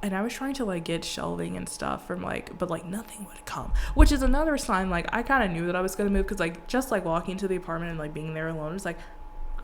and I was trying to like get shelving and stuff from like, but like nothing would come, which is another sign. Like I kind of knew that I was gonna move, because like just like walking to the apartment and like being there alone, it's like,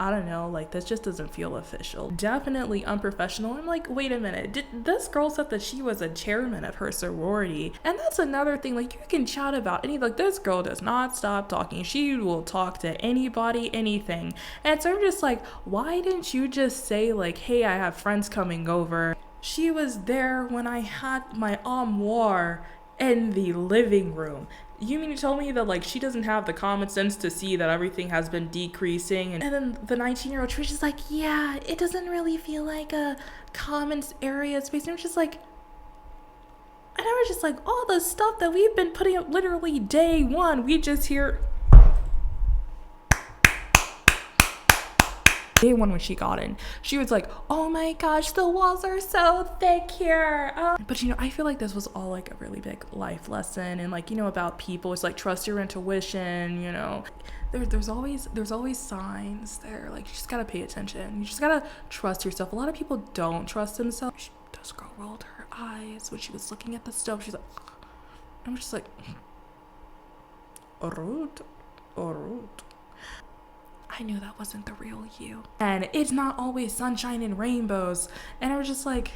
I don't know, like this just doesn't feel official. Definitely unprofessional. I'm like, wait a minute, this girl said that she was a chairman of her sorority, and that's another thing. Like you can chat about any, like this girl does not stop talking. She will talk to anybody, anything. And so I'm just like, why didn't you just say like, hey, I have friends coming over? She was there when I had my armoire in the living room. You mean to tell me that like she doesn't have the common sense to see that everything has been decreasing? And then the 19-year-old Trish is like, yeah, it doesn't really feel like a common area space. And I'm just like, and I was just like, all the stuff that we've been putting up literally day one, we just hear day one when she got in, she was like, oh my gosh, the walls are so thick here. But you know, I feel like this was all like a really big life lesson, and like, you know, about people. It's like, trust your intuition, you know. There's always signs there. Like you just gotta pay attention. You just gotta trust yourself. A lot of people don't trust themselves. This girl rolled her eyes when she was looking at the stove. She's like, I'm just like, rude. I knew that wasn't the real you. And it's not always sunshine and rainbows. And I was just like,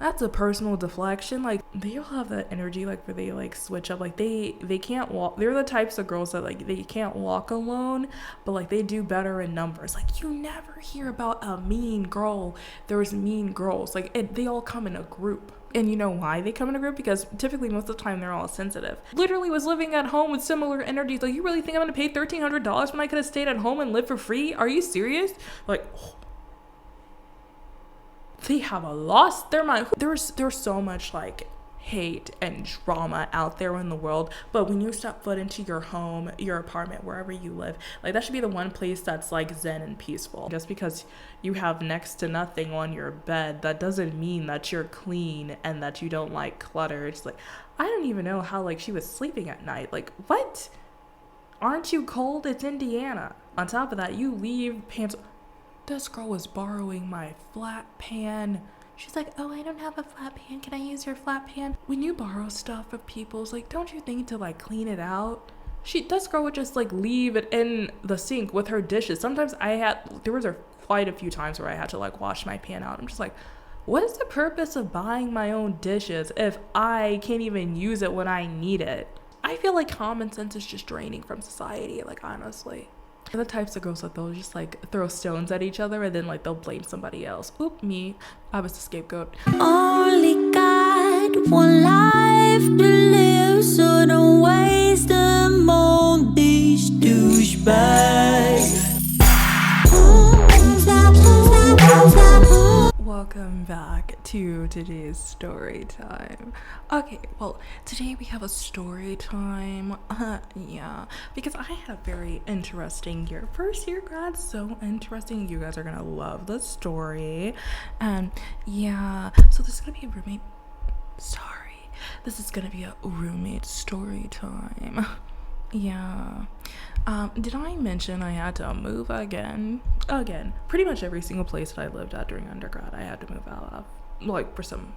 that's a personal deflection. Like they all have that energy like where they like switch up. Like they can't walk. They're the types of girls that like they can't walk alone, but like they do better in numbers. Like you never hear about a mean girl. There's mean girls. Like they all come in a group. And you know why they come in a group? Because typically most of the time they're all sensitive. Literally was living at home with similar energies. Like, you really think I'm gonna pay $1,300 when I could have stayed at home and lived for free? Are you serious? Like, they have lost their mind. There's so much like hate and drama out there in the world, but when you step foot into your home, your apartment, wherever you live, like that should be the one place that's like zen and peaceful. Just because you have next to nothing on your bed, that doesn't mean that you're clean and that you don't like clutter. It's like, I don't even know how like she was sleeping at night. Like, what? Aren't you cold? It's Indiana. On top of that, you leave pants. This girl was borrowing my flat pan. She's like, oh, I don't have a flat pan. Can I use your flat pan? When you borrow stuff from people, it's like, don't you think to like clean it out? This girl would just like leave it in the sink with her dishes. Sometimes there was quite a few times where I had to like wash my pan out. I'm just like, what is the purpose of buying my own dishes if I can't even use it when I need it? I feel like common sense is just draining from society, like honestly. They're the types of girls that they'll just like throw stones at each other and then like they'll blame somebody else. Oop, me. I was the scapegoat. Only got one life to live, so don't waste them on these douchebags. Welcome back to today's story time. Okay, well, today we have a story time. Yeah, because I had a very interesting year. First year grad, so interesting. You guys are gonna love the story. And yeah, so this is gonna be a roommate. Sorry, this is gonna be a roommate story time. Yeah. Did I mention I had to move again? Pretty much every single place that I lived at during undergrad, I had to move out of, like for some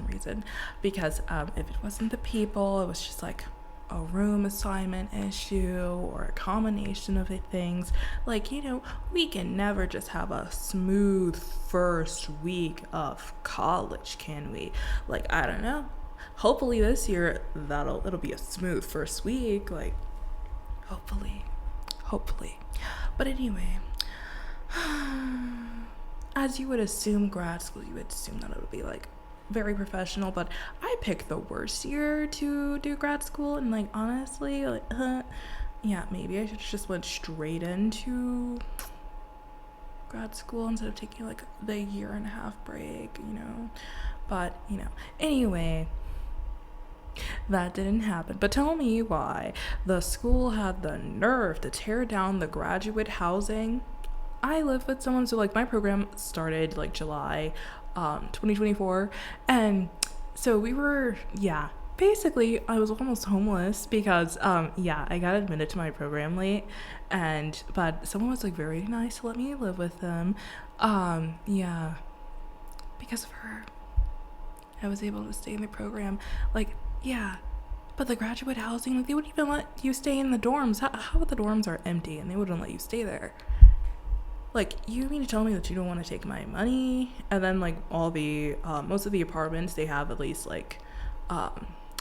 reason, because if it wasn't the people, it was just like a room assignment issue or a combination of things. Like, you know, we can never just have a smooth first week of college, can we? Like, I don't know. Hopefully this year it'll be a smooth first week, like hopefully. But anyway, as you would assume grad school, you would assume that it would be like very professional, but I picked the worst year to do grad school, and like honestly, like yeah, maybe I should just went straight into grad school instead of taking like the 1.5 year break, you know. But you know, anyway, that didn't happen. But tell me why the school had the nerve to tear down the graduate housing. I live with someone, so like my program started like July 2024, and so we were, yeah, basically I was almost homeless because yeah, I got admitted to my program late, but someone was like very nice to let me live with them, yeah, because of her. I was able to stay in the program. Like, yeah. But the graduate housing, like, they wouldn't even let you stay in the dorms. How the dorms are empty and they wouldn't let you stay there? Like, you mean to tell me that you don't want to take my money? And then, like, all the, most of the apartments, they have at least, like,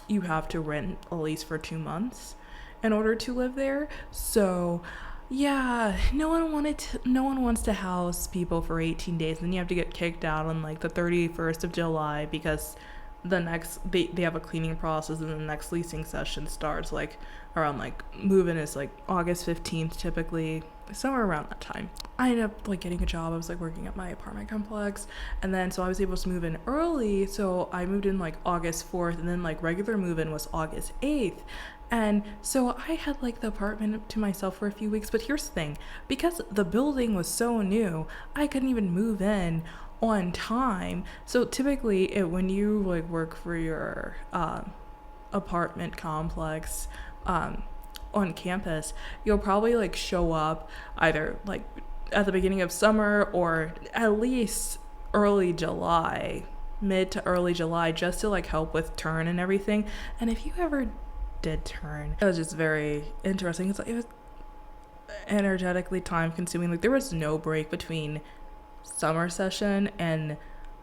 you have to rent at least for 2 months in order to live there. So, yeah, no one wants to house people for 18 days. Then you have to get kicked out on, like, the 31st of July because they have a cleaning process and the next leasing session starts, like, around, like, move-in is, like, August 15th typically, somewhere around that time. I ended up, like, getting a job. I was, like, working at my apartment complex, and then so I was able to move in early. So I moved in, like, August 4th, and then, like, regular move-in was August 8th. And so I had, like, the apartment to myself for a few weeks. But here's the thing, because the building was so new, I couldn't even move in on time. So typically when you, like, work for your apartment complex on campus, you'll probably, like, show up either, like, at the beginning of summer or at least early July, mid to early July, just to, like, help with turn and everything. And if you ever did turn, it was just very interesting. It was energetically time consuming. Like, there was no break between summer session and,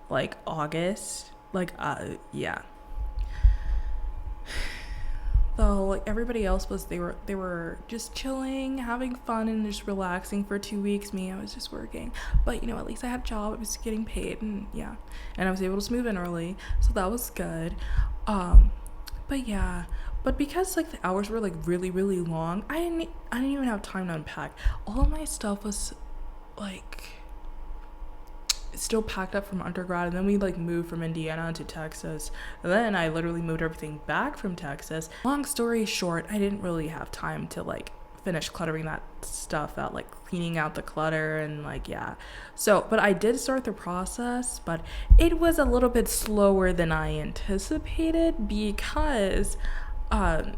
like, August. Like, yeah. So, like, everybody else they were just chilling, having fun, and just relaxing for 2 weeks. Me, I was just working. But, you know, at least I had a job. I was getting paid, and yeah. And I was able to move in early, so that was good. But yeah. But because, like, the hours were, like, really, really long, I didn't even have time to unpack. All of my stuff was, like, still packed up from undergrad, and then we, like, moved from Indiana to Texas, and then I literally moved everything back from Texas. Long story short, I didn't really have time to, like, finish cluttering that stuff out, like, cleaning out the clutter, and, like, yeah. So, but I did start the process, but it was a little bit slower than I anticipated because I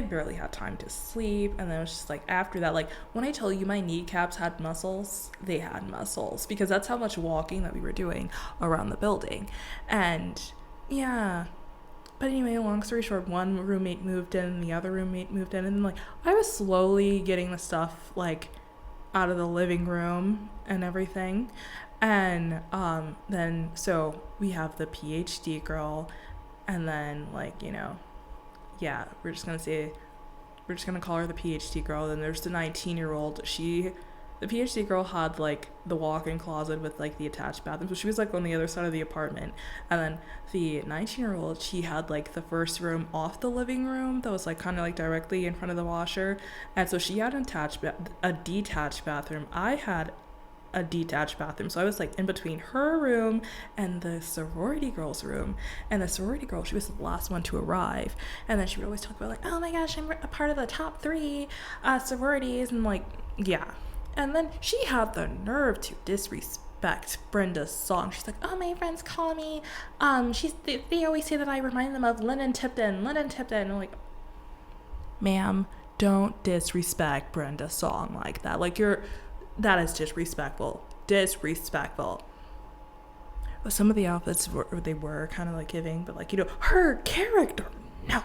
barely had time to sleep. And then it was just, like, after that, like, when I tell you my kneecaps had muscles, they had muscles, because that's how much walking that we were doing around the building. And yeah, but anyway, long story short, one roommate moved in, the other roommate moved in, and then, like, I was slowly getting the stuff, like, out of the living room and everything. And then so we have the PhD girl, and then, like, you know, yeah, we're just gonna call her the PhD girl. Then there's the 19-year-old. The PhD girl had, like, the walk-in closet with, like, the attached bathroom, so she was, like, on the other side of the apartment. And then the 19-year-old, she had, like, the first room off the living room that was, like, kind of, like, directly in front of the washer. And so she had a detached bathroom. I had a detached bathroom, so I was, like, in between her room and the sorority girl's room. And the sorority girl, she was the last one to arrive, and then she would always talk about, like, oh my gosh, I'm a part of the top 3 sororities, and, like, yeah. And then she had the nerve to disrespect Brenda's song. She's like, oh, my friends call me they always say that I remind them of Lennon Tipton. And I'm like, ma'am, don't disrespect Brenda's song like that. Like, that is disrespectful. But some of the outfits were kind of, like, giving, but, like, you know, her character, no.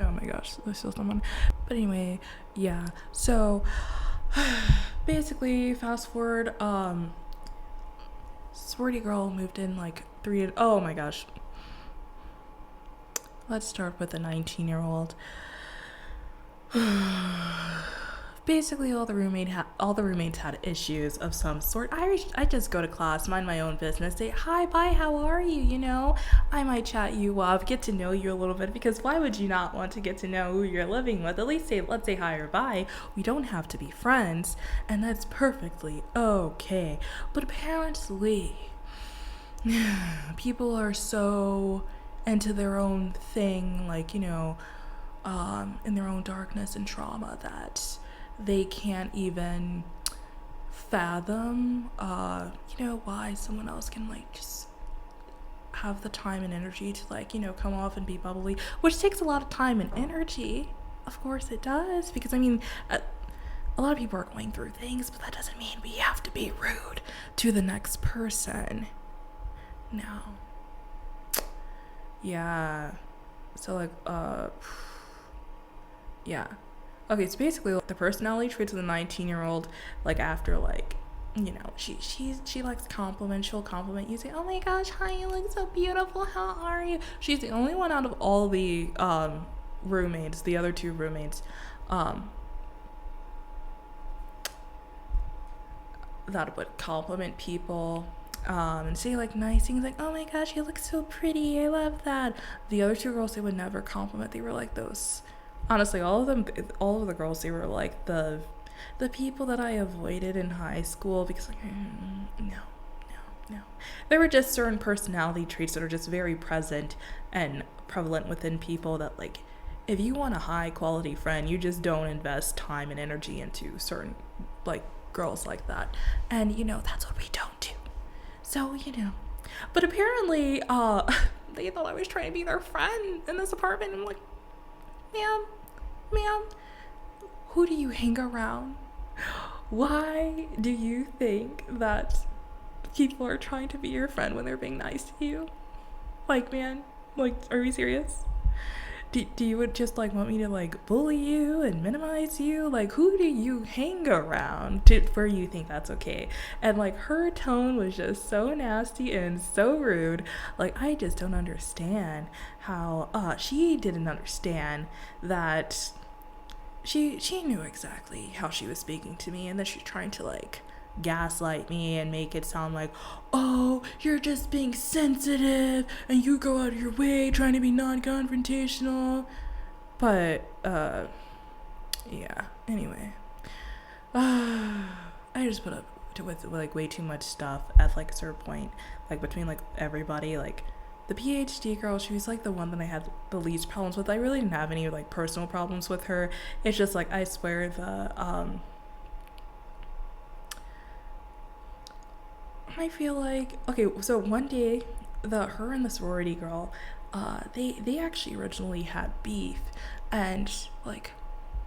Oh my gosh, there's still someone. But anyway, yeah. So basically, fast forward, sorority girl moved in, like, oh my gosh. Let's start with the 19-year-old. Basically, all the roommates had issues of some sort. I just go to class, mind my own business, say hi, bye, how are you? You know, I might chat you up, get to know you a little bit, because why would you not want to get to know who you're living with? At least let's say hi or bye. We don't have to be friends, and that's perfectly okay. But apparently, people are so into their own thing, like, you know, in their own darkness and trauma, that they can't even fathom, you know, why someone else can, like, just have the time and energy to, like, you know, come off and be bubbly, which takes a lot of time and energy. Of course it does, because, I mean, a lot of people are going through things, but that doesn't mean we have to be rude to the next person. No. Yeah. So like, yeah. Okay, so basically like, the personality traits of the 19-year-old, like after like, you know, she likes compliments. She'll compliment you, say, oh my gosh, hi, you look so beautiful, how are you? She's the only one out of all the roommates, the other two roommates, that would compliment people and say like nice things, like, oh my gosh, you look so pretty, I love that. The other two girls, they would never compliment. They were like those, honestly, all of the girls, they were like the people that I avoided in high school, because like, no. There were just certain personality traits that are just very present and prevalent within people that, like, if you want a high quality friend, you just don't invest time and energy into certain, like, girls like that. And, you know, that's what we don't do. So, you know. But apparently, they thought I was trying to be their friend in this apartment. I'm like, ma'am, who do you hang around? Why do you think that people are trying to be your friend when they're being nice to you? Like, man, like, are we serious? Do you would just like want me to like bully you and minimize you? Like, who do you hang around for you think that's okay? And like, her tone was just so nasty and so rude. Like, I just don't understand how she didn't understand that she knew exactly how she was speaking to me, and that she's trying to like gaslight me and make it sound like, oh, you're just being sensitive and you go out of your way trying to be non-confrontational. But yeah, anyway, I just put up with like way too much stuff at like a certain point, like between like everybody. Like the PhD girl, she was like the one that I had the least problems with. I really didn't have any like personal problems with her. It's just like, I swear, I feel like, okay, so one day, her and the sorority girl, they actually originally had beef, and like,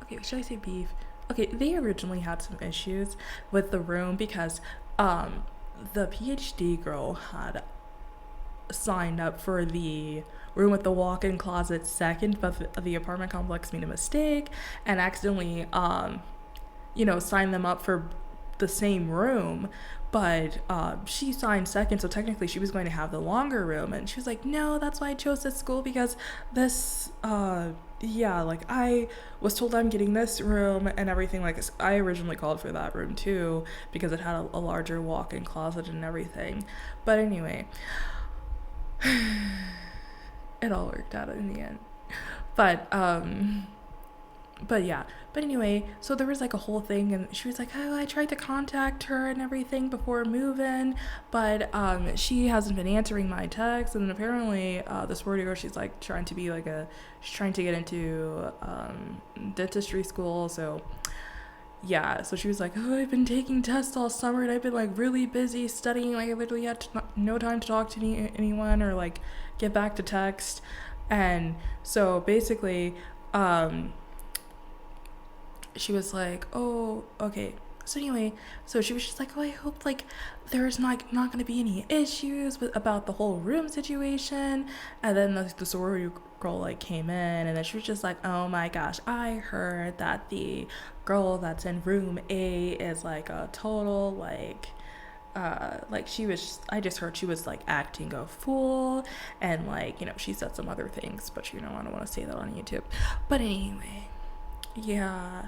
okay, should I say beef? Okay, they originally had some issues with the room because, the PhD girl had signed up for the room with the walk-in closet second, but the apartment complex made a mistake and accidentally, signed them up for the same room, but she signed second, so technically she was going to have the longer room. And she was like, no, that's why I chose this school, because this like, I was told I'm getting this room and everything. Like, I originally called for that room too because it had a larger walk-in closet and everything. But anyway, it all worked out in the end. But yeah, but anyway, so there was like a whole thing, and she was like, oh, I tried to contact her and everything before moving, but she hasn't been answering my texts. And then apparently the sorority girl, she's like trying to get into dentistry school. So yeah, so she was like, oh, I've been taking tests all summer and I've been like really busy studying, like I literally had no time to talk to anyone or like get back to text. And so basically she was like, oh, okay. So anyway, so she was just like, oh, I hope like there's not going to be any issues about the whole room situation. And then the sorority girl like came in, and then she was just like, oh my gosh, I heard that the girl that's in room A is like a total like I just heard she was like acting a fool, and like, she said some other things, but I don't want to say that on YouTube. But anyway, yeah.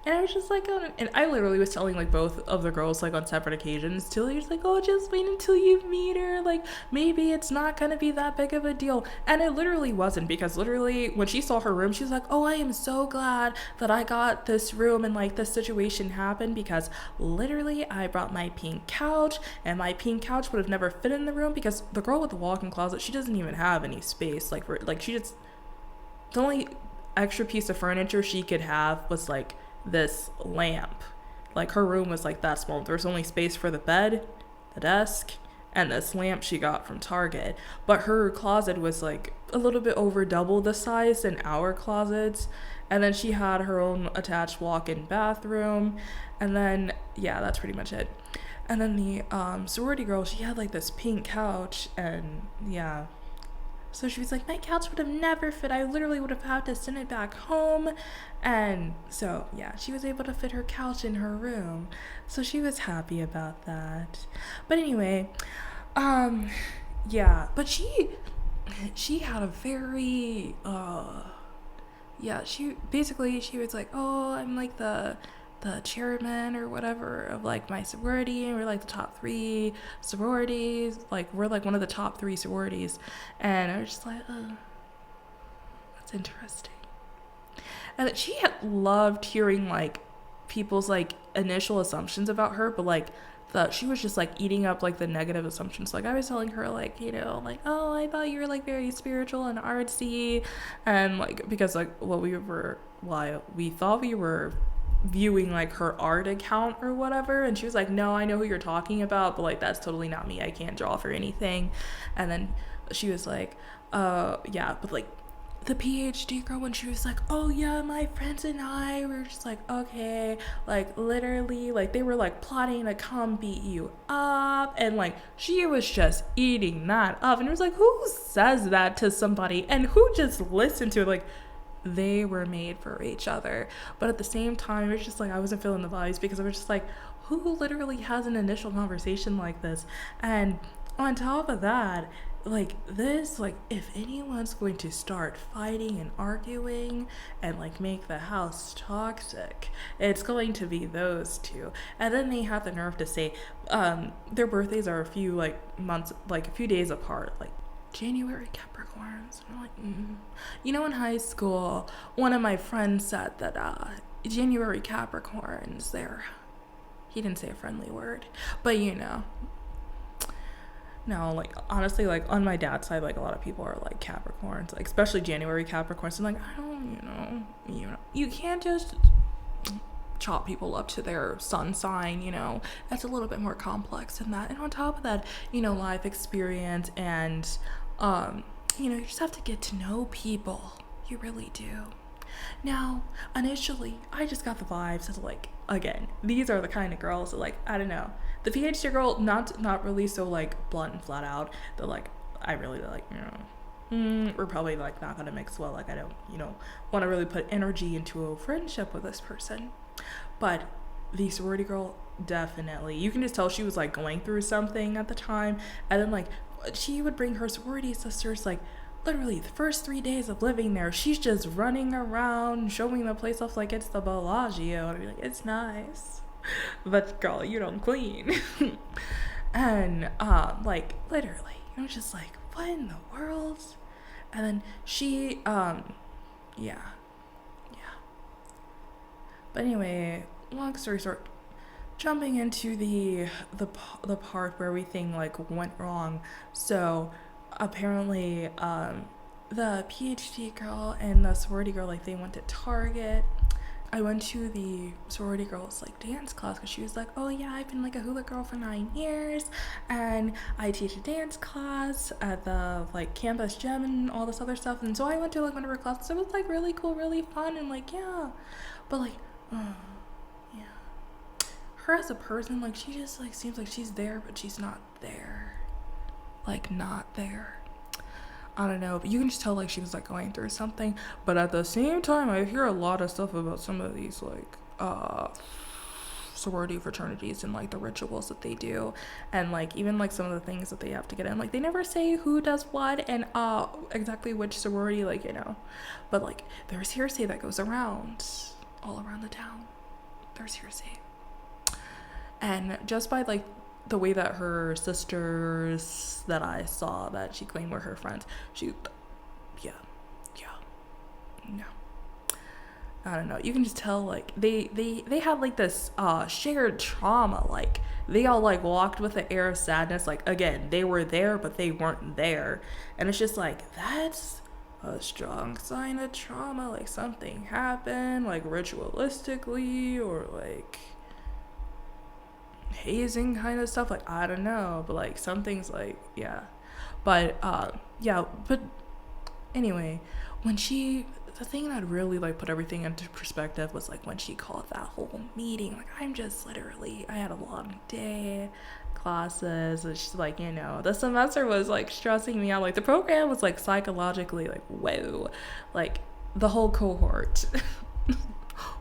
And I was just like, and I literally was telling like both of the girls like on separate occasions too. He was like, oh, just wait until you meet her. Like, maybe it's not gonna be that big of a deal. And it literally wasn't, because literally when she saw her room, she was like, oh, I am so glad that I got this room and like this situation happened, because literally I brought my pink couch, and my pink couch would have never fit in the room, because the girl with the walk-in closet, she doesn't even have any space. Like she just, the only extra piece of furniture she could have was like this lamp. Like, her room was like that small. There was only space for the bed, the desk, and this lamp she got from Target. But her closet was like a little bit over double the size than our closets. And then she had her own attached walk-in bathroom. And then, yeah, that's pretty much it. And then the sorority girl, she had like this pink couch, and yeah. So she was like, my couch would have never fit. I literally would have had to send it back home. And so, yeah, she was able to fit her couch in her room. So she was happy about that. But anyway, yeah, but she had a very, yeah, she was like, oh, I'm like the chairman or whatever of like my sorority, and we're like the top 3 sororities, like we're like one of the top 3 sororities. And I was just like, oh, that's interesting. And that she had loved hearing like people's like initial assumptions about her, but like she was just like eating up like the negative assumptions. Like I was telling her like, you know, like, oh, I thought you were like very spiritual and artsy, and like because like we thought we were viewing like her art account or whatever, and she was like, no, I know who you're talking about, but like that's totally not me, I can't draw for anything. And then she was like, yeah, but like the PhD girl, when she was like, oh yeah, my friends and I were just like, okay, like literally like they were like plotting to come beat you up, and like she was just eating that up. And it was like, who says that to somebody, and who just listened to it? Like they were made for each other. But at the same time, it was just like I wasn't feeling the vibes, because I was just like, who literally has an initial conversation like this? And on top of that, like this, like if anyone's going to start fighting and arguing and like make the house toxic, it's going to be those two. And then they have the nerve to say their birthdays are a few like months, like a few days apart, like January Capricorns. And I'm like, You know, in high school, one of my friends said that January Capricorns, he didn't say a friendly word, but you know. No, like honestly, like on my dad's side, like a lot of people are like Capricorns, like especially January Capricorns. And like, I don't, you can't just chop people up to their sun sign, you know. That's a little bit more complex than that. And on top of that, you know, life experience and you know, you just have to get to know people. You really do. Now, initially, I just got the vibes of like, again, these are the kind of girls that like, I don't know, the PhD girl, not really so like blunt and flat out. They're like, I really like, you know, we're probably like not gonna mix well. Like I don't, you know, want to really put energy into a friendship with this person. But the sorority girl, definitely, you can just tell she was like going through something at the time. And then like she would bring her sorority sisters, like literally the first 3 days of living there, she's just running around showing the place off like it's the Bellagio. And I'd be like, it's nice, but girl, you don't clean. And like literally, I was just like, what in the world? And then she yeah. But anyway, long story short, jumping into the part where everything like went wrong. So apparently the PhD girl and the sorority girl, like they went to Target. I went to the sorority girl's like dance class because she was like, oh yeah, I've been like a hula girl for 9 years, and I teach a dance class at the like campus gym and all this other stuff. And so I went to like one of her classes. It was like really cool, really fun, and like, yeah, but like yeah, her as a person, like she just like seems like she's there, but she's not there, like not there. I don't know, but you can just tell like she was like going through something. But at the same time, I hear a lot of stuff about some of these like sorority fraternities and like the rituals that they do, and like even like some of the things that they have to get in. Like they never say who does what and exactly which sorority, like, you know, but like there's hearsay that goes around all around the town. There's hearsay, and just by like the way that her sisters that I saw that she claimed were her friends, no, I don't know, you can just tell like they have like this shared trauma. Like they all like walked with an air of sadness, like again, they were there but they weren't there. And it's just like, that's a strong sign of trauma. Like something happened like ritualistically, or like hazing kind of stuff, like I don't know, but like some things, like yeah, but yeah, but anyway, when the thing that really like put everything into perspective was like when she called that whole meeting. Like I had a long day, classes, and she's like, the semester was like stressing me out. Like the program was like psychologically like whoa, like the whole cohort.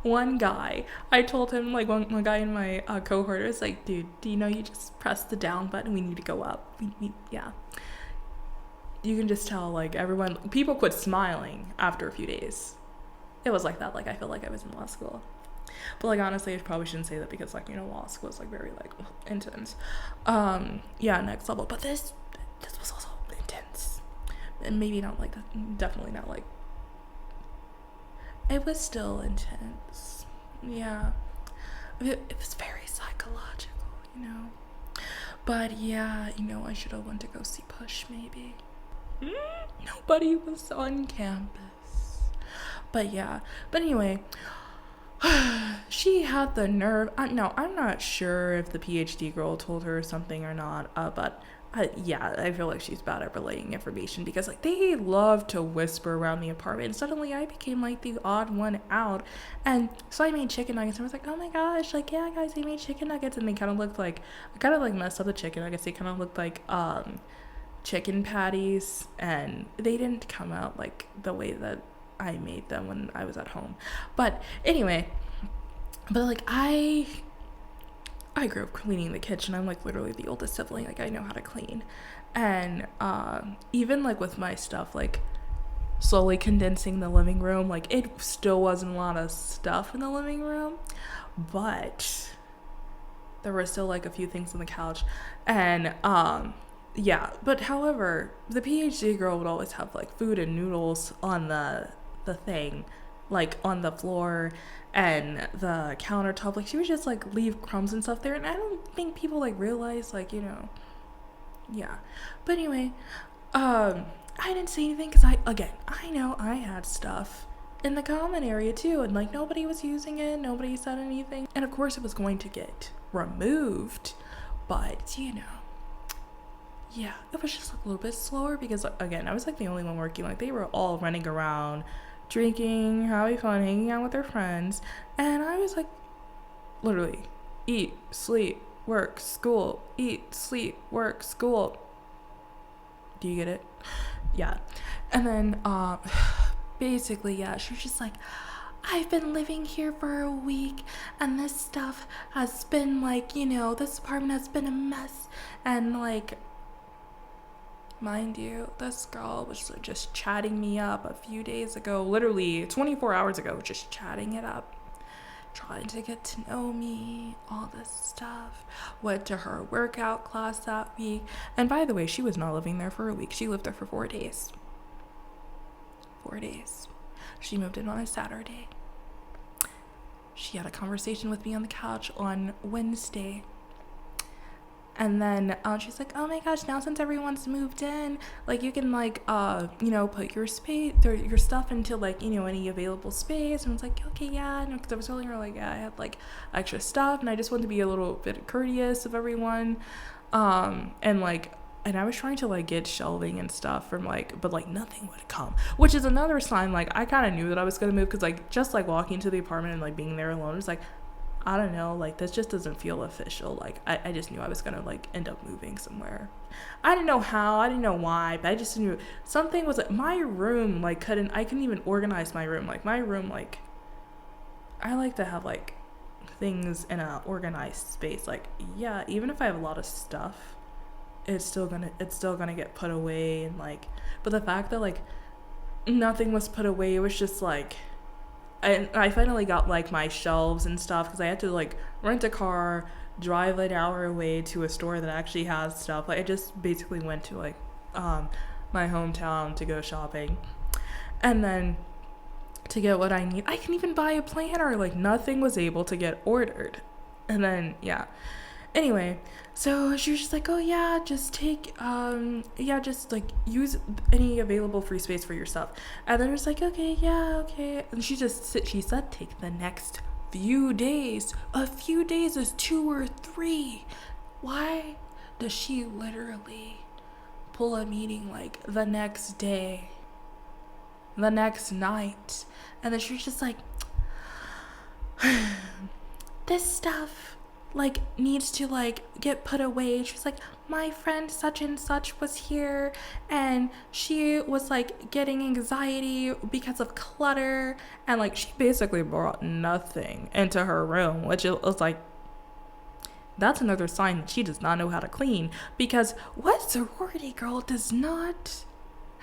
One guy, I told him, like one guy in my cohort was like, dude, do you know you just press the down button, we need to go up. Yeah, you can just tell, like people quit smiling after a few days. It was like that. Like I feel like I was in law school, but like honestly I probably shouldn't say that, because like law school is like very like intense. Yeah, next level. But this was also intense, and maybe not like that, definitely not like, it was still intense. Yeah, it was very psychological, but yeah, I should have went to go see Push maybe. Nobody was on campus, but yeah, but anyway, she had the nerve. No, I'm not sure if the PhD girl told her something or not, but yeah, I feel like she's bad at relaying information, because like they love to whisper around the apartment, and suddenly I became like the odd one out. And so I made chicken nuggets, and I was like, oh my gosh, like yeah guys, I made chicken nuggets, and they kind of looked like, I kind of like messed up the chicken nuggets. They kind of looked like chicken patties, and they didn't come out like the way that I made them when I was at home. But anyway, but like I grew up cleaning the kitchen. I'm like literally the oldest sibling. Like I know how to clean. And even like with my stuff, like slowly condensing the living room, like it still wasn't a lot of stuff in the living room, but there were still like a few things on the couch. And yeah, but however, the PhD girl would always have like food and noodles on the thing, like on the floor and the countertop. Like she would just like leave crumbs and stuff there, and I don't think people like realize, like, yeah. But anyway, I didn't say anything because I know I had stuff in the common area too, and like nobody was using it, nobody said anything, and of course it was going to get removed, but yeah, it was just like a little bit slower, because again, I was like the only one working. Like they were all running around, drinking, having fun, hanging out with their friends, and I was like literally eat, sleep, work, school, eat, sleep, work, school. Do you get it? Yeah. And then basically, yeah, she was just like, I've been living here for a week, and this stuff has been like, this apartment has been a mess. And like, mind you, this girl was just chatting me up a few days ago, literally 24 hours ago, just chatting it up, trying to get to know me, all this stuff. Went to her workout class that week. And by the way, she was not living there for a week. She lived there for 4 days. 4 days. She moved in on a Saturday. She had a conversation with me on the couch on Wednesday. And then she's like, oh my gosh, now since everyone's moved in, like you can like put your stuff into like any available space. And I was like, okay, yeah, because I was telling her like, yeah, I had like extra stuff, and I just wanted to be a little bit courteous of everyone, and I was trying to like get shelving and stuff from but like nothing would come, which is another sign. Like I kind of knew that I was gonna move, because like just like walking into the apartment and like being there alone was like, I don't know, like this just doesn't feel official. Like I just knew I was gonna like end up moving somewhere. I didn't know how, I didn't know why, but I just knew something was like my room like I couldn't even organize my room. Like my room, like I like to have like things in a organized space. Like yeah, even if I have a lot of stuff, it's still gonna get put away, and like, but the fact that like nothing was put away, it was just like, I finally got like my shelves and stuff, because I had to like rent a car, drive an hour away to a store that actually has stuff. Like I just basically went to like my hometown to go shopping, and then to get what I need. I can even buy a planner. Like nothing was able to get ordered. And then yeah, anyway, so she was just like, oh yeah, just take just like use any available free space for your stuff. And then I was like, okay, yeah, okay. And she said take the next few days. A few days is 2 or 3. Why does she literally pull a meeting like the next day, the next night? And then she's just like, this stuff like needs to like get put away. She's like, my friend such and such was here and she was like getting anxiety because of clutter, and like she basically brought nothing into her room, which it was like, that's another sign that she does not know how to clean, because what sorority girl does not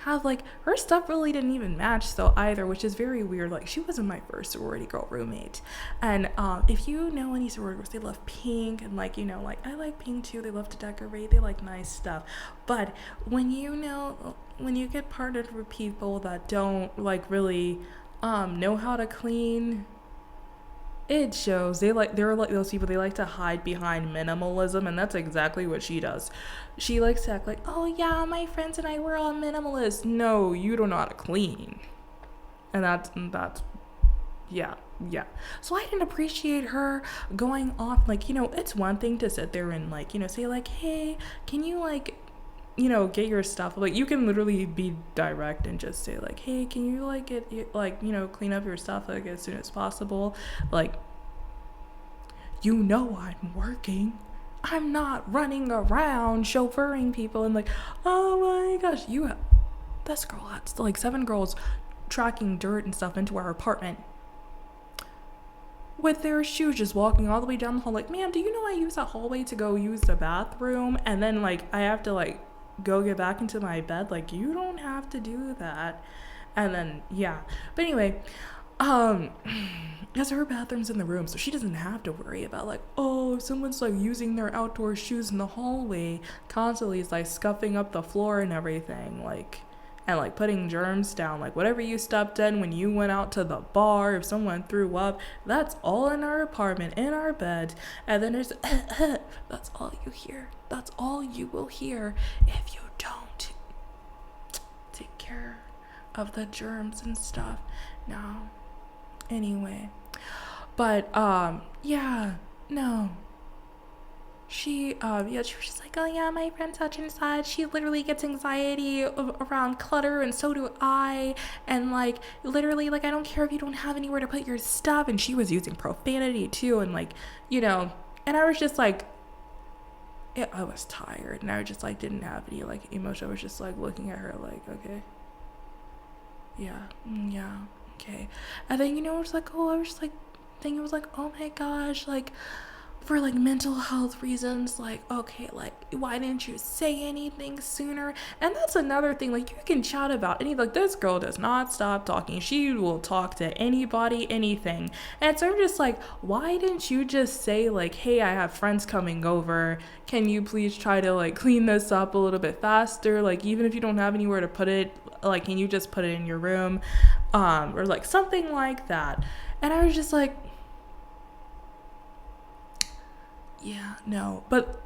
have, like, her stuff really didn't even match though either, which is very weird. Like, she wasn't my first sorority girl roommate. And if you know any sorority girls, they love pink, and like, you know, like I like pink too. They love to decorate, they like nice stuff. But when you get partnered with people that don't like really know how to clean, it shows. They're like those people, they like to hide behind minimalism, and that's exactly what she does. She likes to act like, oh yeah, my friends and I were all minimalist. No, you don't know how to clean. And that's yeah. So I didn't appreciate her going off, like, you know, it's one thing to sit there and like, you know, say like, hey, can you like, you know, get your stuff, like you can literally be direct and just say like, hey, can you like get like, you know, clean up your stuff like as soon as possible. Like, you know, I'm working, I'm not running around chauffeuring people and like, oh my gosh, this girl had like 7 girls tracking dirt and stuff into our apartment with their shoes, just walking all the way down the hall. Like, ma'am, do you know I use that hallway to go use the bathroom, and then like I have to like go get back into my bed? Like, you don't have to do that. And then yeah, but anyway, because her bathroom's in the room, so she doesn't have to worry about like, oh, if someone's like using their outdoor shoes in the hallway constantly, is like scuffing up the floor and everything, like, and like putting germs down, like whatever you stepped in when you went out to the bar, if someone threw up, that's all in our apartment, in our bed. And then there's that's all you hear. That's all you will hear if you don't take care of the germs and stuff. Now, anyway, but yeah, no, she she was just like, oh yeah, my friend such and such, she literally gets anxiety around clutter, and so do I, and like literally, like, I don't care if you don't have anywhere to put your stuff. And she was using profanity too, and like, you know, and I was just like, I was tired, and I just like didn't have any like emotion. I was just like looking at her like, okay, yeah, okay. And then, you know, I was like, oh, I was just like thinking, it was like, oh my gosh, like, for like mental health reasons, like, okay, like, why didn't you say anything sooner? And that's another thing, like, you can chat about any, like, this girl does not stop talking. She will talk to anybody, anything. And so I'm just like, why didn't you just say like, hey, I have friends coming over, can you please try to like clean this up a little bit faster? Like, even if you don't have anywhere to put it, like, can you just put it in your room, or like something like that? And I was just like, yeah, no. But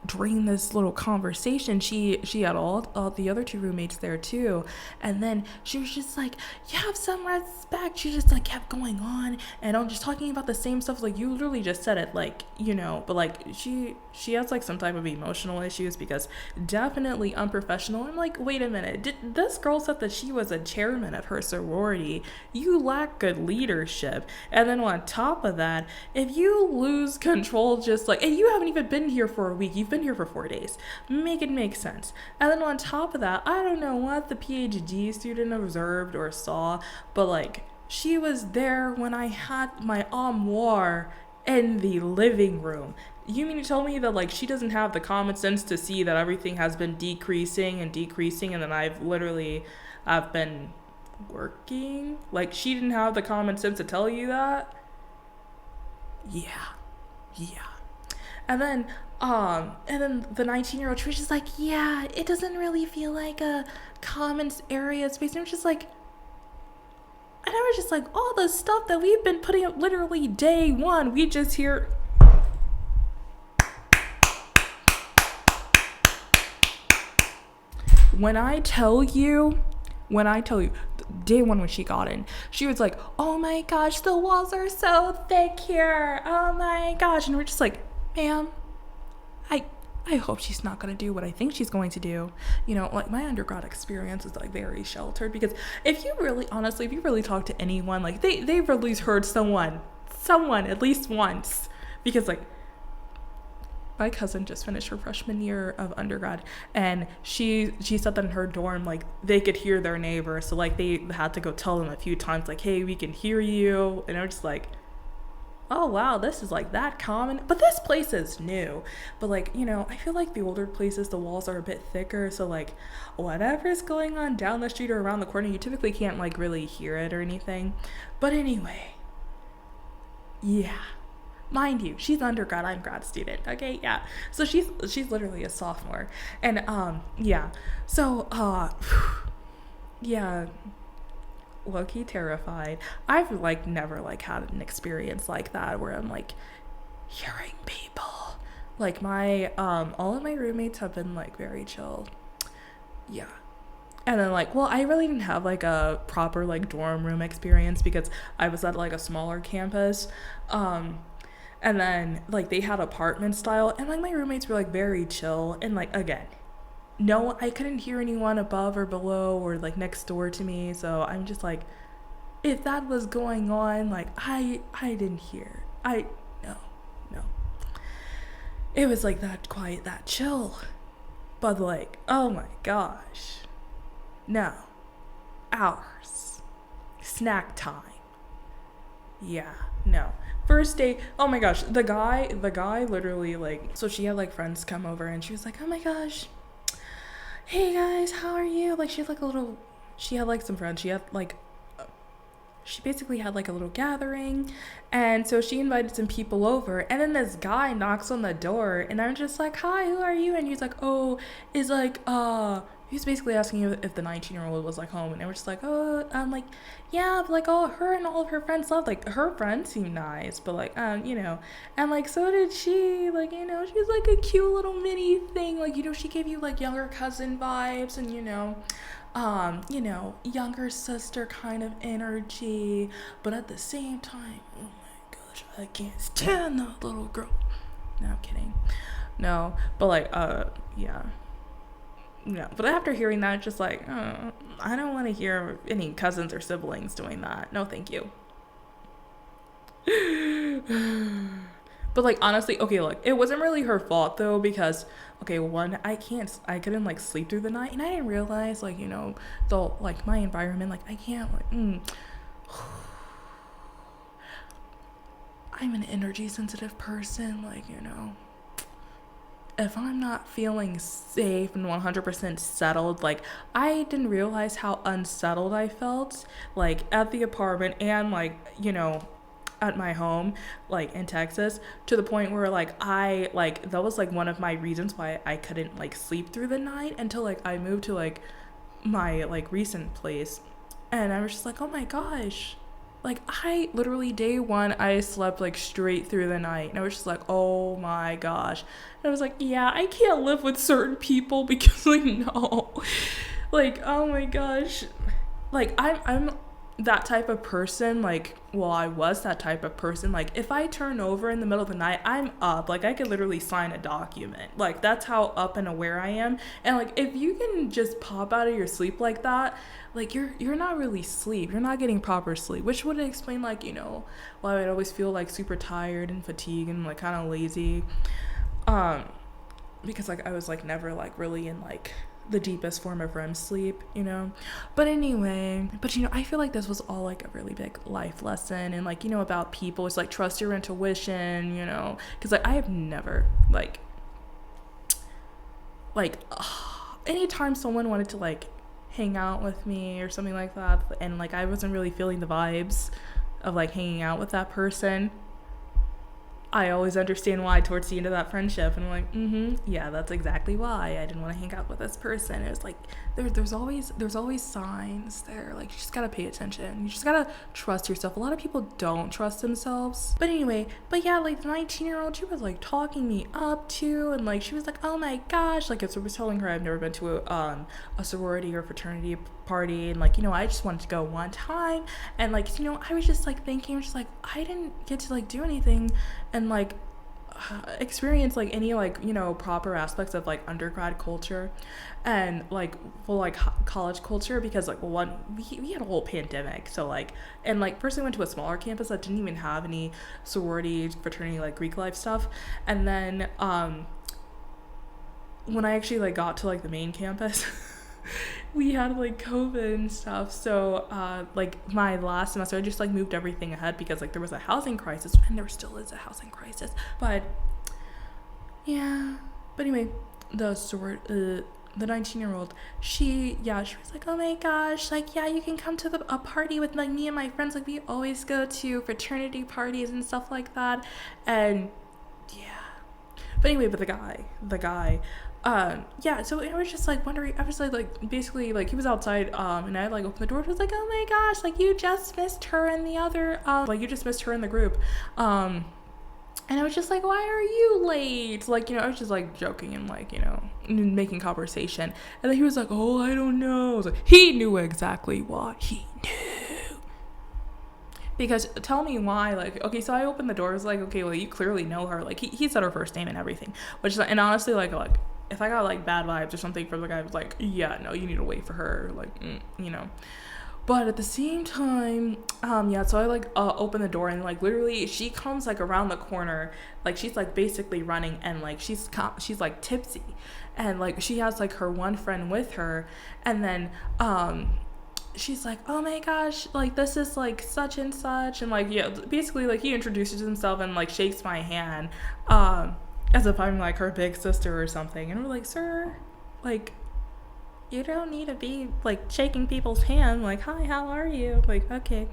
during this little conversation, she had all the other 2 roommates there too, and then she was just like, you have some respect. She just like kept going on and on, just talking about the same stuff. Like, you literally just said it, like, you know, but like she has like some type of emotional issues, because definitely unprofessional. I'm like, wait a minute, this girl said that she was a chairman of her sorority. You lack good leadership. And then on top of that, if you lose control, just like, and you haven't even been here for a week, you've been here for 4 days, make it make sense. And then on top of that, I don't know what the PhD student observed or saw, but like, she was there when I had my armoire in the living room. You mean to tell me that like she doesn't have the common sense to see that everything has been decreasing, and then I've been working? Like, she didn't have the common sense to tell you that? Yeah. And then the 19-year-old, she was just like, yeah, it doesn't really feel like a commons area space. And I was just like, all the stuff that we've been putting up literally day 1, we just hear. When I tell you, when I tell you, day one when she got in, she was like, oh my gosh, the walls are so thick here, oh my gosh. And we're just like, ma'am, I hope she's not going to do what I think she's going to do. You know, like, my undergrad experience is like very sheltered, because if you really talk to anyone, like they've at least heard someone at least once, because like my cousin just finished her freshman year of undergrad, and she said that in her dorm, like, they could hear their neighbor, so like they had to go tell them a few times, like, hey, we can hear you. And I was just like, oh wow, this is like that common. But this place is new. But like, you know, I feel like the older places, the walls are a bit thicker, so like whatever's going on down the street or around the corner, you typically can't like really hear it or anything. But anyway, yeah, mind you, she's undergrad, I'm grad student, okay? Yeah, so she's literally a sophomore. And yeah, so yeah, low-key terrified. I've like never like had an experience like that where I'm like hearing people. Like, my all of my roommates have been like very chill. Yeah. And then like, well, I really didn't have like a proper like dorm room experience because I was at like a smaller campus. And then like they had apartment style, and like my roommates were like very chill. And like, again, no, I couldn't hear anyone above or below or like next door to me. So I'm just like, if that was going on, like I didn't hear. No. It was like that quiet, that chill. But like, oh my gosh. No. Hours. Snack time. Yeah, no. First day, oh my gosh, the guy literally, like, so she had like friends come over, and she was like, oh my gosh, hey guys, how are you? Like, she had like some friends. She basically had like a little gathering, and so she invited some people over, and then this guy knocks on the door, and I'm just like, hi, who are you? And he's like, oh, is like, he's basically asking you if the 19-year-old was like home, and we're just like, oh, I'm like, yeah, but like, oh, her and all of her friends left. Like, her friends seem nice, but like, you know, and like, so did she. Like, you know, she's like a cute little mini thing. Like, you know, she gave you like younger cousin vibes, and you know, younger sister kind of energy, but at the same time, oh my gosh, I can't stand that little girl. No, I'm kidding. No, but like, yeah. No, but after hearing that, just like, I don't want to hear any cousins or siblings doing that. No, thank you. But like, honestly, okay, look, it wasn't really her fault though, because okay, one, I couldn't like sleep through the night, and I didn't realize, like, you know, like my environment, like I can't like I'm an energy sensitive person, like, you know, if I'm not feeling safe and 100% settled, like, I didn't realize how unsettled I felt, like, at the apartment and, like, you know, at my home, like, in Texas, to the point where, like, that was, like, one of my reasons why I couldn't, like, sleep through the night until, like, I moved to, like, my, like, recent place. And I was just like, oh my gosh. Like, I literally, day one, I slept like straight through the night, and I was just like, oh my gosh. And I was like, yeah, I can't live with certain people because, like, no. Like, oh my gosh. Like, I'm that type of person, like, well, I was that type of person. Like, if I turn over in the middle of the night, I'm up. Like, I could literally sign a document. Like, that's how up and aware I am. And like, if you can just pop out of your sleep like that, like, you're not really sleep. You're not getting proper sleep, which would explain, like, you know, why I'd always feel like super tired and fatigued and like kind of lazy. Because like I was like never like really in like the deepest form of REM sleep, you know. But anyway, you know, I feel like this was all like a really big life lesson, and like, you know, about people. It's like, trust your intuition, you know, because like I have never like anytime someone wanted to like hang out with me or something like that, and like I wasn't really feeling the vibes of like hanging out with that person, I always understand why towards the end of that friendship. And I'm like, yeah, that's exactly why I didn't want to hang out with this person. It was like, there's always signs there. Like, you just gotta pay attention. You just gotta trust yourself. A lot of people don't trust themselves. But anyway, yeah, like the 19-year-old, she was like talking me up to, and like, she was like, oh my gosh, like, I was telling her I've never been to a sorority or fraternity party, and like, I just wanted to go one time. And like, I was just like thinking, just like, I didn't get to like do anything and like experience like any like proper aspects of like undergrad culture and like full like college culture, because like we had a whole pandemic, so like, and like personally went to a smaller campus that didn't even have any sorority, fraternity, like Greek life stuff. And then when I actually like got to like the main campus we had like COVID and stuff, so like my last semester I just like moved everything ahead because like there was a housing crisis, and there still is a housing crisis, but yeah. But anyway, the 19-year-old, she was like, oh my gosh, like, yeah, you can come to a party with like me and my friends, like we always go to fraternity parties and stuff like that. And yeah, but anyway, but the guy so I was just like wondering, I was like basically like he was outside, and I like opened the door, and was like, oh my gosh, like you just missed her in the other like you just missed her in the group, and I was just like, why are you late? Like, I was just like joking and like, making conversation. And then he was like, oh, I don't know. I was like, he knew exactly why. He knew. Because tell me why, like, okay, so I opened the door. I was like, okay, well, you clearly know her. Like, he said her first name and everything. Which, and honestly, like, if I got like bad vibes or something from the guy, I was like, yeah, no, you need to wait for her. Like, But at the same time, so I like open the door, and like literally she comes like around the corner, like she's like basically running, and like she's like tipsy, and like she has like her one friend with her, and then she's like, oh my gosh, like this is like such and such, and like basically like he introduces himself and like shakes my hand, as if I'm like her big sister or something, and we're like, sir, like, you don't need to be like shaking people's hand, like, hi, how are you? Like, okay.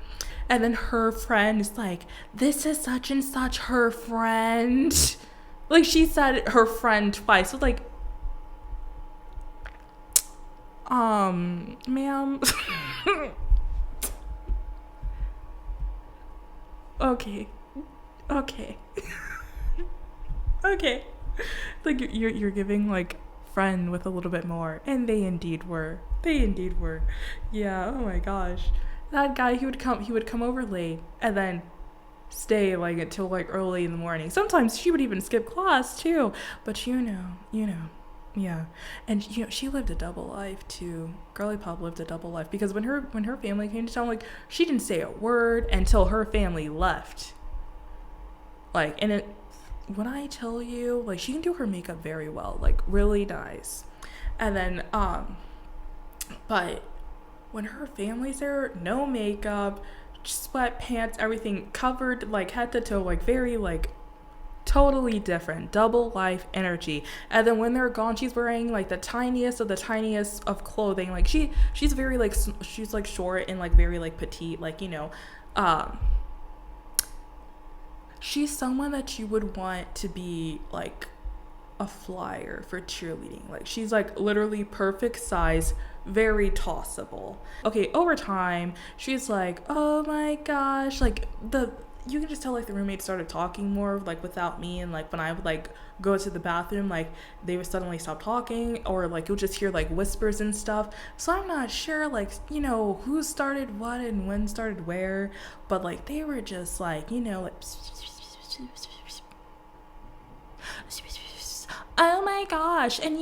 And then her friend is like, this is such and such, her friend. Like, she said her friend twice. So like, ma'am. Okay. Okay. Like, you're giving like friend with a little bit more, and they indeed were. Yeah, oh my gosh, that guy, he would come over late and then stay like until like early in the morning. Sometimes she would even skip class too, but yeah. And she lived a double life too. Girly Pop lived a double life, because when her family came to town, like, she didn't say a word until her family left. Like, and when I tell you, like, she can do her makeup very well, like, really nice. And then, but when her family's there, no makeup, sweatpants, everything covered, like, head to toe, like, very, like, totally different, double life energy. And then when they're gone, she's wearing, like, the tiniest of clothing. Like, she's very, like, she's, like, short and, like, very, like, petite, like, she's someone that you would want to be like a flyer for cheerleading. Like, she's like literally perfect size, very tossable. Okay, over time, she's like, oh my gosh, like you can just tell like the roommates started talking more like without me, and like when I would like go to the bathroom, like they would suddenly stop talking, or like you'll just hear like whispers and stuff. So I'm not sure like who started what and when started where, but like they were just like like oh my gosh. And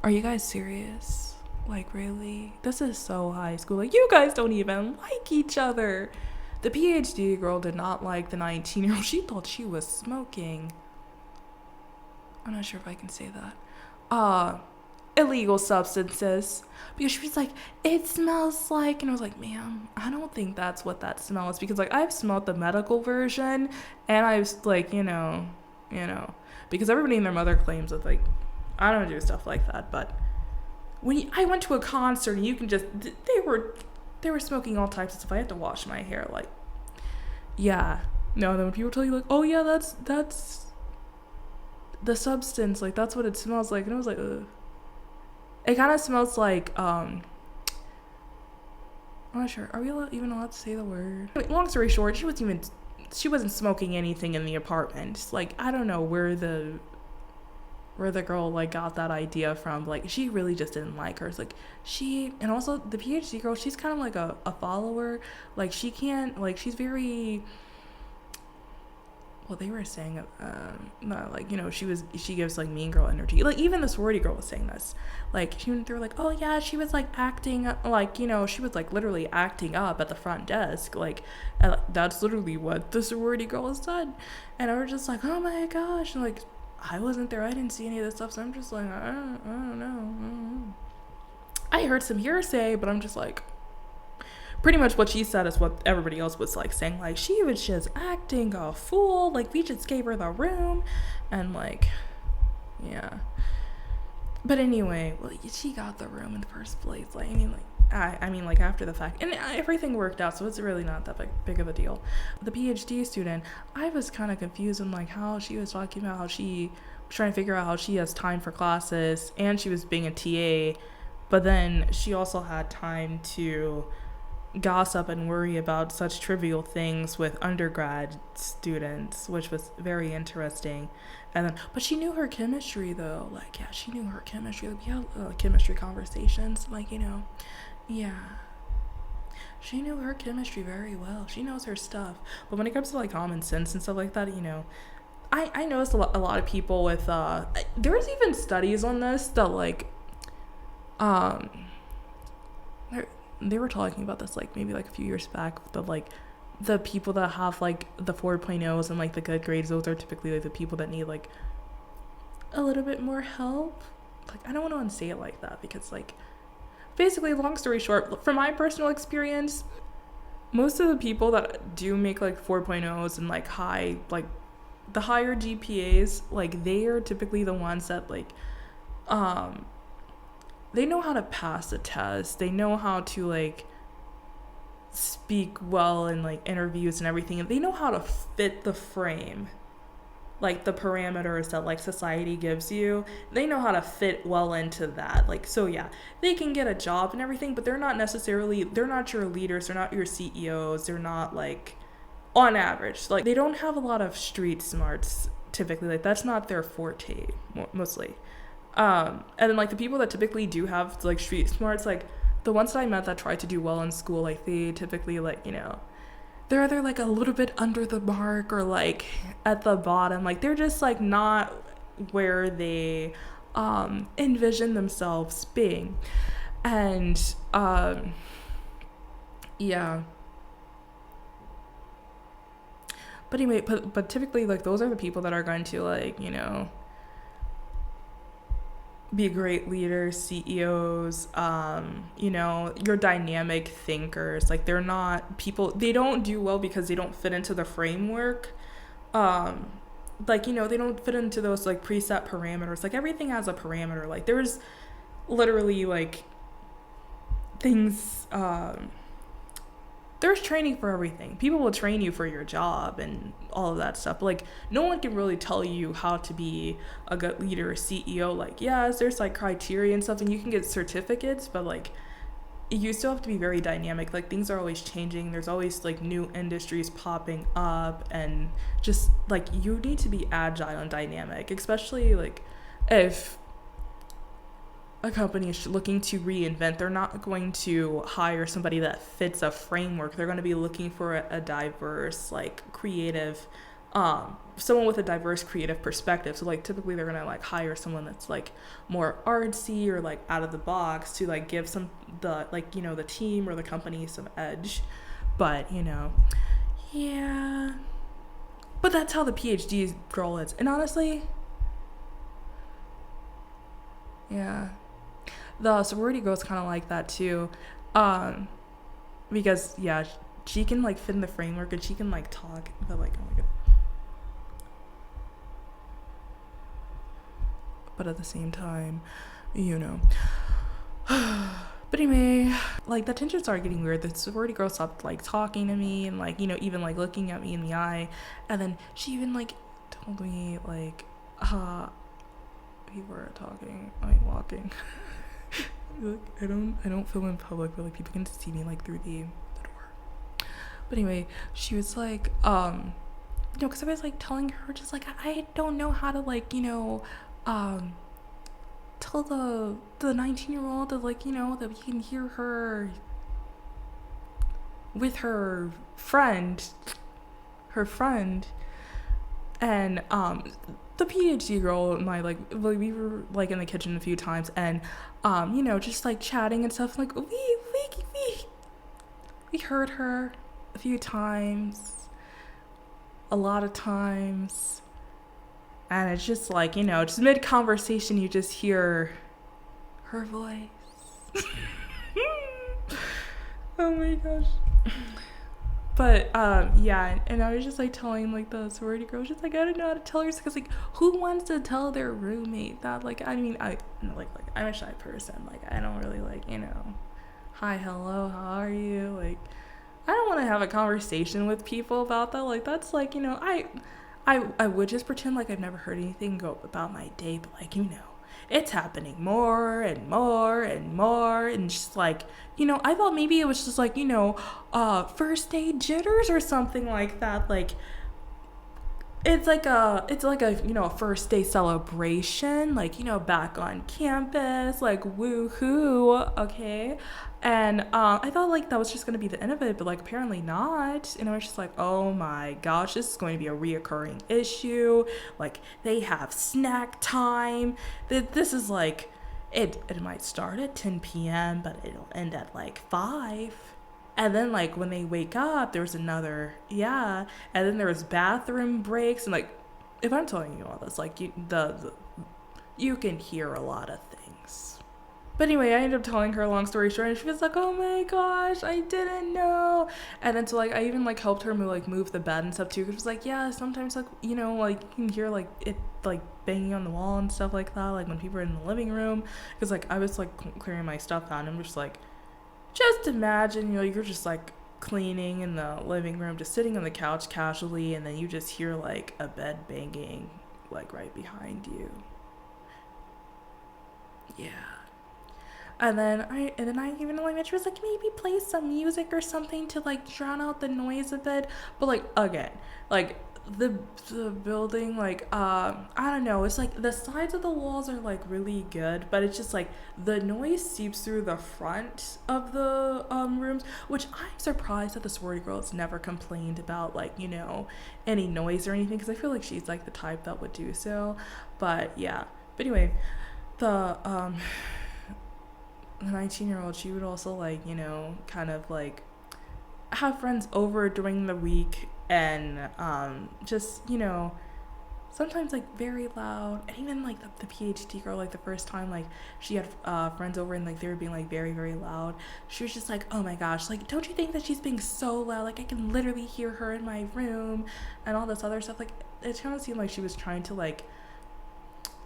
are you guys serious? Like, really? This is so high school. Like, you guys don't even like each other. The PhD girl did not like the 19-year-old. She thought she was smoking. I'm not sure if I can say that. Illegal substances. Because she was like, it smells like, and I was like, ma'am, I don't think that's what that smell is. Because like, I've smelled the medical version, and I was like, because everybody and their mother claims that like, I don't do stuff like that. But when I went to a concert, and you can just, they were smoking all types of stuff. I had to wash my hair, like, yeah. No, then when people tell you like, oh yeah, that's the substance, like that's what it smells like, and I was like, ugh. It kind of smells like I'm not sure. Are we even allowed to say the word? Long story short, she wasn't smoking anything in the apartment. Like, I don't know where the girl like got that idea from. Like, she really just didn't like her. It's like and also the PhD girl, she's kind of like a follower. Like, she can't, like, she's very, well, they were saying not like, you know, she gives like mean girl energy. Like, even the sorority girl was saying this. Like, they were like, oh yeah, she was like acting like, you know, she was like literally acting up at the front desk. Like, that's literally what the sorority girl said. And I was just like, oh my gosh. And like, I wasn't there, I didn't see any of this stuff, so I'm just like, I don't know. I heard some hearsay, but I'm just like, pretty much what she said is what everybody else was like saying, like, she was just acting a fool, like, we just gave her the room, and like, yeah. But anyway, well, she got the room in the first place. Like, I mean, like, after the fact, and everything worked out, so it's really not that big of a deal. The PhD student, I was kind of confused on like how she was talking about how she was trying to figure out how she has time for classes, and she was being a TA, but then she also had time to gossip and worry about such trivial things with undergrad students, which was very interesting. And then, but she knew her chemistry though. Like, yeah, she knew her chemistry. Like, we had chemistry conversations. Like, you know, yeah, she knew her chemistry very well. She knows her stuff. But when it comes to like common sense and stuff like that, you know, I noticed a lot of people with there's even studies on this that like they were talking about this like maybe like a few years back, that like the people that have like the 4.0s and like the good grades, those are typically like the people that need like a little bit more help. Like, I don't want to say it like that, because like, basically, long story short, from my personal experience, most of the people that do make like 4.0s and like high, like the higher GPAs, like they are typically the ones that like they know how to pass a test. They know how to like speak well in like interviews and everything. And they know how to fit the frame, like the parameters that like society gives you. They know how to fit well into that. Like, so yeah, they can get a job and everything, but they're not your leaders. They're not your CEOs. They're not like, on average, like they don't have a lot of street smarts typically. Like, that's not their forte mostly. And then like the people that typically do have like street smarts, like the ones that I met that tried to do well in school, like they typically like, you know, they're either like a little bit under the mark or like at the bottom. Like, they're just like not where they envision themselves being. And yeah. But anyway, but typically like those are the people that are going to like, you know, be great leaders, CEOs, you know, your dynamic thinkers. Like, they're not people, they don't do well because they don't fit into the framework. Like, you know, they don't fit into those like preset parameters. Like, everything has a parameter. Like, there's literally like things, there's training for everything. People will train you for your job and all of that stuff. Like, no one can really tell you how to be a good leader or CEO. Like, yes, there's like criteria and stuff, and you can get certificates, but like, you still have to be very dynamic. Like, things are always changing. There's always like new industries popping up, and just like, you need to be agile and dynamic, especially like if a company is looking to reinvent. They're not going to hire somebody that fits a framework. They're going to be looking for a diverse, like, creative, someone with a diverse creative perspective. So like, typically they're going to like hire someone that's like more artsy or like out of the box to like give like, you know, the team or the company some edge. But, you know, yeah, but that's how the PhD girl is. And honestly, yeah, the sorority girl's kind of like that too, because yeah, she can like fit in the framework and she can like talk, but like, oh my god, but at the same time, you know, But anyway, like the tension started getting weird. The sorority girl stopped like talking to me and like, you know, even like looking at me in the eye. And then she even like told me like, we were talking, like walking. Like, I don't film in public, but like people can see me like through the door. But anyway, she was like, you know, because I was like telling her just like I don't know how to like, you know, tell the 19-year-old that like, you know, that we can hear her with her friend, and the PhD girl and I like we were like in the kitchen a few times, and you know, just like chatting and stuff, like we heard her a few times, a lot of times. And it's just like, you know, just mid-conversation, you just hear her voice. Oh my gosh. But, yeah, and I was just, like, telling, like, the sorority girl, just, like, I don't know how to tell her, because, like, who wants to tell their roommate that, like, I mean, I'm a shy person, like, I don't really, like, you know, hi, hello, how are you, like, I don't want to have a conversation with people about that, like, that's, like, you know, I would just pretend like I've never heard anything go about my day, but like, you know, it's happening more and more and more, and just like, you know, I thought maybe it was just like, you know, first day jitters or something like that. Like it's like a you know, a first day celebration, like, you know, back on campus, like woohoo, okay. And I thought like that was just gonna be the end of it, but like apparently not. And I was just like, oh my gosh, this is going to be a reoccurring issue. Like they have snack time. This is like it might start at 10 p.m. but it'll end at like 5. And then like when they wake up, there's another, yeah. And then there's bathroom breaks, and like if I'm telling you all this, like you can hear a lot of things. But anyway, I ended up telling her a long story short, and she was like, oh my gosh, I didn't know. And then so like I even like helped her move the bed and stuff too, because she was like, yeah, sometimes like, you know, like you can hear like it like banging on the wall and stuff like that, like when people are in the living room, because like I was like clearing my stuff out, and I'm just like, just imagine, you know, you're just like cleaning in the living room, just sitting on the couch casually, and then you just hear like a bed banging like right behind you. Yeah. And then I even like mentioned, was like, maybe play some music or something to like drown out the noise a bit. But like again, like the building, like I don't know, it's like the sides of the walls are like really good, but it's just like the noise seeps through the front of the rooms, which I'm surprised that the sorority girls never complained about, like, you know, any noise or anything, because I feel like she's like the type that would do so. But yeah, but anyway, the 19-year-old, she would also like, you know, kind of like have friends over during the week, and just, you know, sometimes like very loud. And even like the PhD girl, like the first time like she had friends over and like they were being like very, very loud, she was just like, oh my gosh, like, don't you think that she's being so loud, like I can literally hear her in my room, and all this other stuff. Like it kind of seemed like she was trying to like,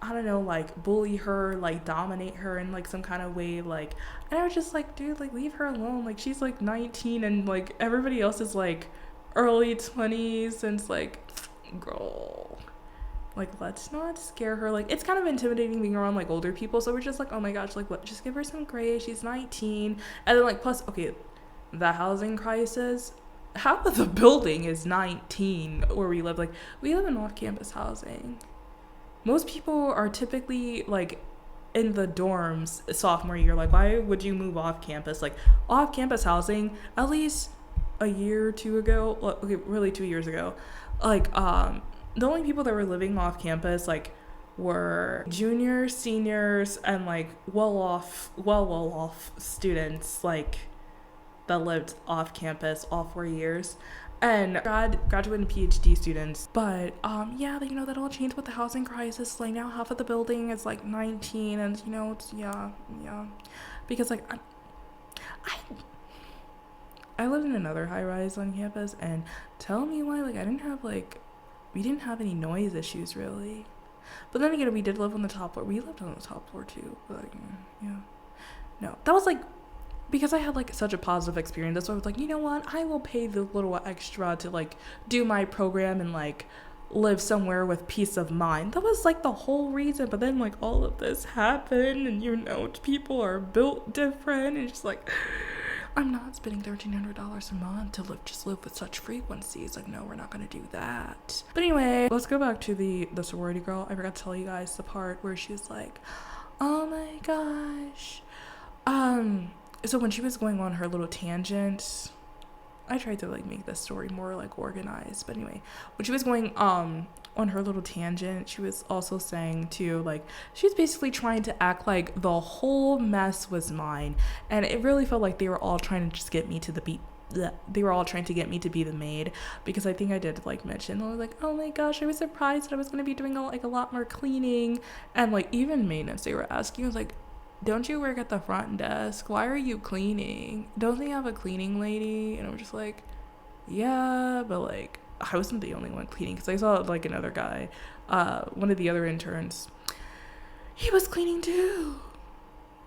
I don't know, like bully her, like dominate her in like some kind of way, like. And I was just like, dude, like leave her alone, like she's like 19 and like everybody else is like early 20s, and it's like, girl, like let's not scare her. Like it's kind of intimidating being around like older people, so we're just like, oh my gosh, like just give her some grace, she's 19. And then like plus, okay, the housing crisis, half of the building is 19 where we live. Like we live in off-campus housing. Most people are typically like in the dorms sophomore year. Like why would you move off campus? Like off campus housing, at least a year or two ago, okay, really 2 years ago, like the only people that were living off campus like were juniors, seniors, and like well off students like that lived off campus all 4 years, and graduate and PhD students. But yeah, you know, that all changed with the housing crisis. Like now half of the building is like 19, and you know, it's yeah, because like I lived in another high rise on campus, and tell me why, like we didn't have any noise issues really. But then again, we did live on the top floor. We lived on the top floor too. But like, yeah, no, that was like because I had like such a positive experience, that's why I was like, you know what, I will pay the little extra to like do my program and like live somewhere with peace of mind. That was like the whole reason. But then like all of this happened, and you know, people are built different, and just like, I'm not spending $1,300 a month to live with such frequencies. Like, no, we're not gonna do that. But anyway, let's go back to the sorority girl. I forgot to tell you guys the part where she was like, oh my gosh, so when she was going on her little tangent, I tried to like make this story more like organized, but anyway, when she was going on her little tangent, she was also saying too, like, she was basically trying to act like the whole mess was mine, and it really felt like they were all trying to just get me to they were all trying to get me to be the maid, because I think I did like mention, I was like, oh my gosh, I was surprised that I was going to be doing a lot more cleaning, and like even maintenance. They were asking, I was like, don't you work at the front desk? Why are you cleaning? Don't they have a cleaning lady? And I'm just like, yeah, but like I wasn't the only one cleaning, because I saw like another guy, one of the other interns, he was cleaning too.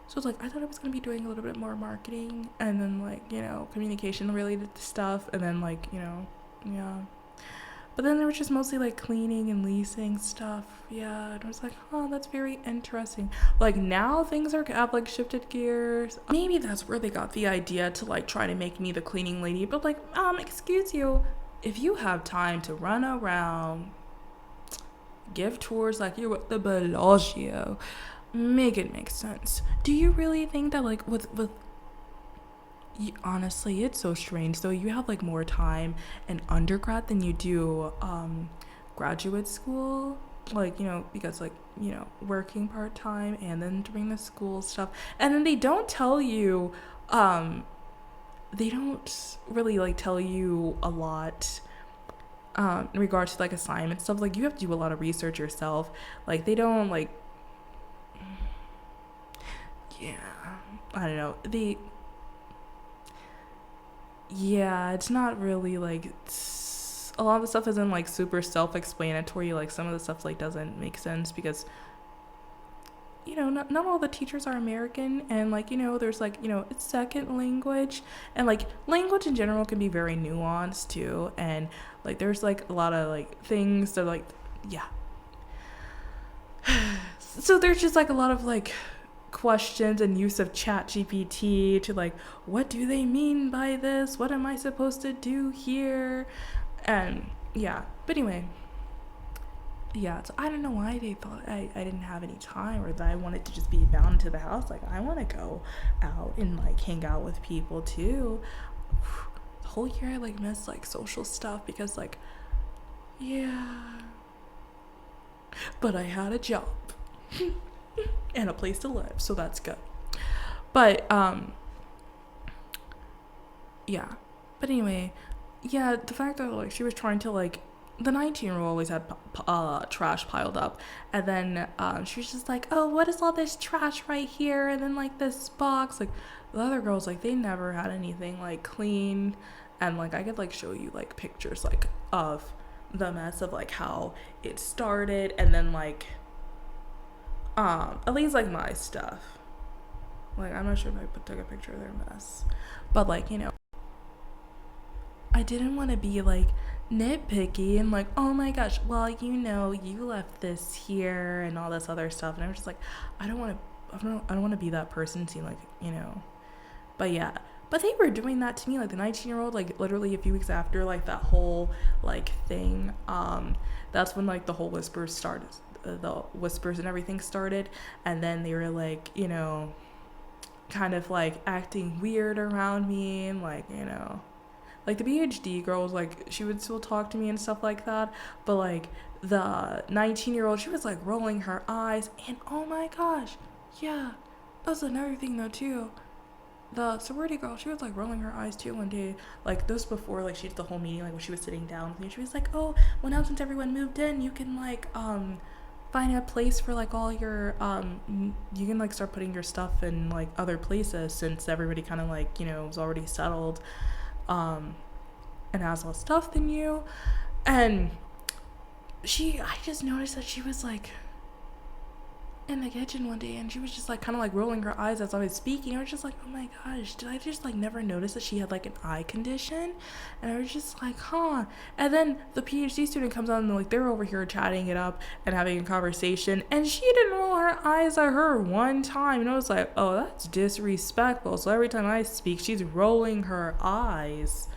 So it's like, I thought I was going to be doing a little bit more marketing and then like, you know, communication related stuff, and then like, you know, yeah. But then there was just mostly like cleaning and leasing stuff. Yeah, and I was like, oh, that's very interesting. Like now things have like shifted gears. Maybe that's where they got the idea to like try to make me the cleaning lady. But like, excuse you, if you have time to run around, give tours like you're with the 𝕊𝕐𝕚, make it make sense. Do you really think that like with honestly, it's so strange though, you have like more time in undergrad than you do graduate school, like, you know, because like, you know, working part-time and then doing the school stuff, and then they don't tell you they don't really like tell you a lot in regards to like assignment stuff. Like you have to do a lot of research yourself. Like they don't like, yeah, I don't know, yeah, it's not really like, a lot of the stuff isn't like super self-explanatory. Like some of the stuff like doesn't make sense because, you know, not all the teachers are American, and like, you know, there's like, you know, it's second language, and like language in general can be very nuanced too, and like there's like a lot of like things that like, yeah. So there's just like a lot of like questions and use of ChatGPT to like, what do they mean by this? What am I supposed to do here? And yeah, but anyway, yeah, so I don't know why they thought I didn't have any time, or that I wanted to just be bound to the house. Like I want to go out and like hang out with people too. The whole year I like missed like social stuff because like, yeah, but I had a job and a place to live, so that's good. But yeah, but anyway, yeah, the fact that like she was trying to like, the 19-year-old always had trash piled up, and then she was just like, oh, what is all this trash right here, and then like this box, like the other girls, like they never had anything like clean, and like I could like show you like pictures like of the mess of like how it started, and then like at least like my stuff, like I'm not sure if I took a picture of their mess, but like, you know, I didn't want to be like nitpicky and like, oh my gosh, well, you know, you left this here and all this other stuff, and I was just like, I don't want to be that person, seem like, you know. But yeah, but they were doing that to me, like the 19-year-old, like literally a few weeks after like that whole like thing, that's when like the whole whispers started, the whispers and everything started, and then they were like, you know, kind of like acting weird around me, and like, you know, like the PhD girl was like, she would still talk to me and stuff like that, but like the 19-year-old, she was like rolling her eyes, and oh my gosh, yeah, that's another thing though too. The sorority girl, she was like rolling her eyes too one day, like this before like she did the whole meeting, like when she was sitting down with me, she was like, oh, well now since everyone moved in, you can like find a place for like all your you can like start putting your stuff in like other places, since everybody kind of like, you know, was already settled and has less stuff than you. And I just noticed that she was like, in the kitchen one day, and she was just like kind of like rolling her eyes as I was speaking. I was just like, oh my gosh, did I just like never notice that she had like an eye condition? And I was just like, huh. And then the PhD student comes on and like they're over here chatting it up and having a conversation, and she didn't roll her eyes at her one time, and I was like, oh, that's disrespectful. So every time I speak, she's rolling her eyes.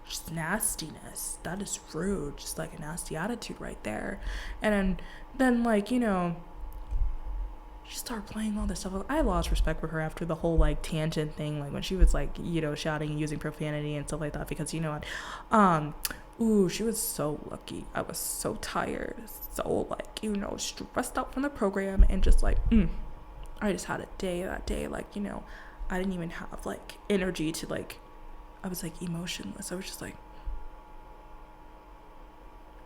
Just nastiness. That is rude. Just like a nasty attitude right there. And then like, you know, she started playing all this stuff. I lost respect for her after the whole like tangent thing, like when she was like, you know, shouting and using profanity and stuff like that, because you know what, she was so lucky. I was so tired, so like, you know, stressed out from the program, and just like I just had a day that day, like, you know, I didn't even have like energy to like, I was like emotionless. I was just like,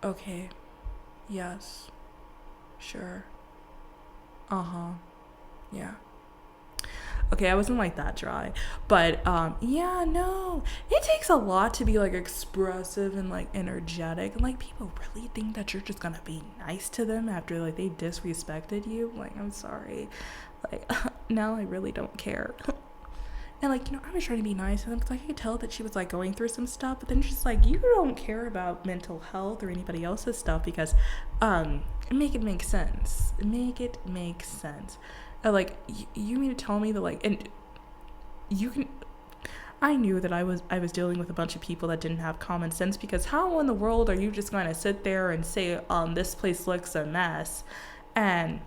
okay, yes, sure, yeah. Okay, I wasn't like that dry, but yeah, no, it takes a lot to be like expressive and like energetic, and like people really think that you're just gonna be nice to them after like they disrespected you. Like, I'm sorry, like now I really don't care. And like, you know, I was trying to be nice to them because I could tell that she was like going through some stuff, but then she's like, you don't care about mental health or anybody else's stuff because make it make sense. Make it make sense. Like, you mean to tell me that like, and you can, I knew that I was dealing with a bunch of people that didn't have common sense, because how in the world are you just going to sit there and say, this place looks a mess, and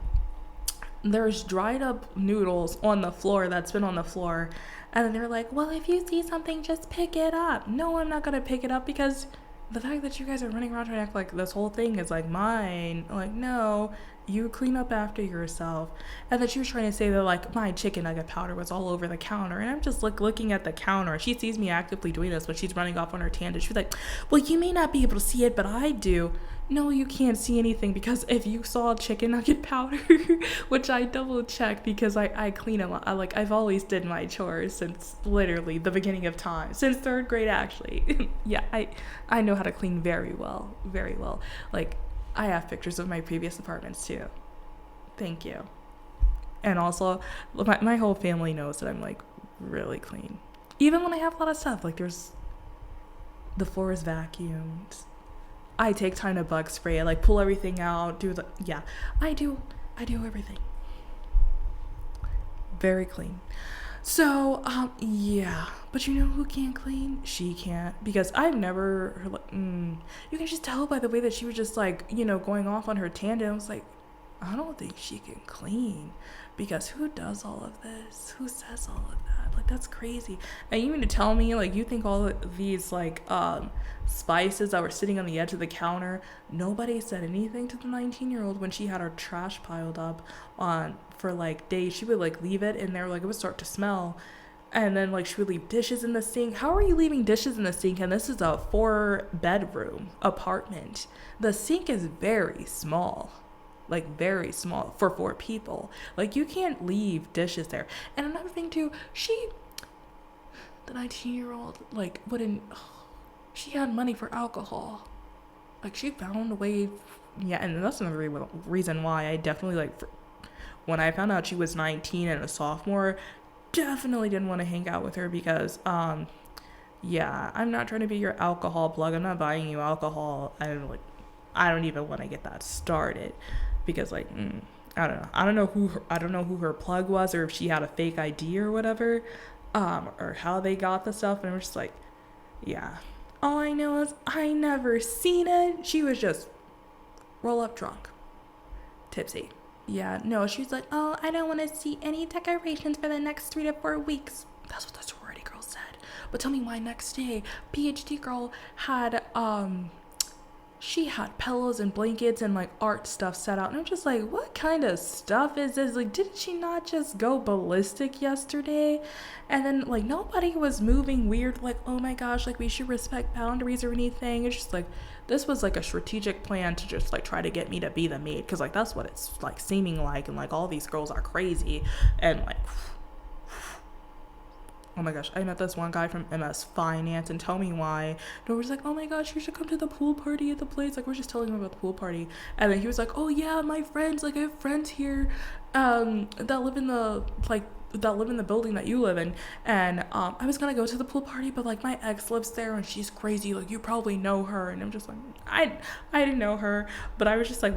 there's dried up noodles on the floor that's been on the floor, and then they're like, well, if you see something, just pick it up. No, I'm not gonna pick it up, because the fact that you guys are running around trying to act like this whole thing is like mine, like, no, you clean up after yourself. And then she was trying to say that like my chicken nugget powder was all over the counter, and I'm just like looking at the counter. She sees me actively doing this, but she's running off on her tangent. She's like, well, you may not be able to see it, but I do. No, you can't see anything, because if you saw chicken nugget powder, which I double checked because I clean a lot. I've always did my chores since literally the beginning of time, since 3rd grade actually. Yeah, I know how to clean very well, very well. Like, I have pictures of my previous apartments too. Thank you. And also, my whole family knows that I'm like really clean. Even when I have a lot of stuff, like the floor is vacuumed. I take time to bug spray. I like pull everything out, I do everything. Very clean. So, yeah. But you know who can't clean? She can't. Because I've never, you can just tell by the way that she was just like, you know, going off on her tangent. I was like, I don't think she can clean. Because who does all of this? Who says all of that? Like, that's crazy. And you mean to tell me, like, you think all of these, like, spices that were sitting on the edge of the counter, nobody said anything to the 19-year-old when she had her trash piled up for, like, days? She would, like, leave it in there, like, it would start to smell. And then, like, she would leave dishes in the sink. How are you leaving dishes in the sink? And this is a 4-bedroom apartment. The sink is very small. Like, very small for 4 people. Like, you can't leave dishes there. And another thing too, the 19-year-old, like, she had money for alcohol. Like, she found a way. Yeah, and that's another reason why I definitely, like, when I found out she was 19 and a sophomore, definitely didn't want to hang out with her, because yeah, I'm not trying to be your alcohol plug. I'm not buying you alcohol. I don't even want to get that started, because like I don't know who her plug was, or if she had a fake ID or whatever, or how they got the stuff. And I'm just like, yeah, all I know is I never seen it. She was just roll up drunk, tipsy. Yeah, no, she was like, oh, I don't want to see any decorations for the next 3 to 4 weeks. That's what the sorority girl said. But tell me why next day, PhD girl had she had pillows and blankets and like art stuff set out, and I'm just like, what kind of stuff is this? Like, didn't she not just go ballistic yesterday? And then like nobody was moving weird, like, oh my gosh, like we should respect boundaries or anything. It's just like, this was like a strategic plan to just like try to get me to be the maid, because like that's what it's like seeming like, and like all these girls are crazy, and like oh my gosh, I met this one guy from MS Finance, and tell me why. No, was like, oh my gosh, you should come to the pool party at the place. Like, we're just telling him about the pool party. And then he was like, oh yeah, my friends, like I have friends here that live in the building that you live in. And I was gonna go to the pool party, but like my ex lives there and she's crazy. Like, you probably know her. And I'm just like, I didn't know her, but I was just like,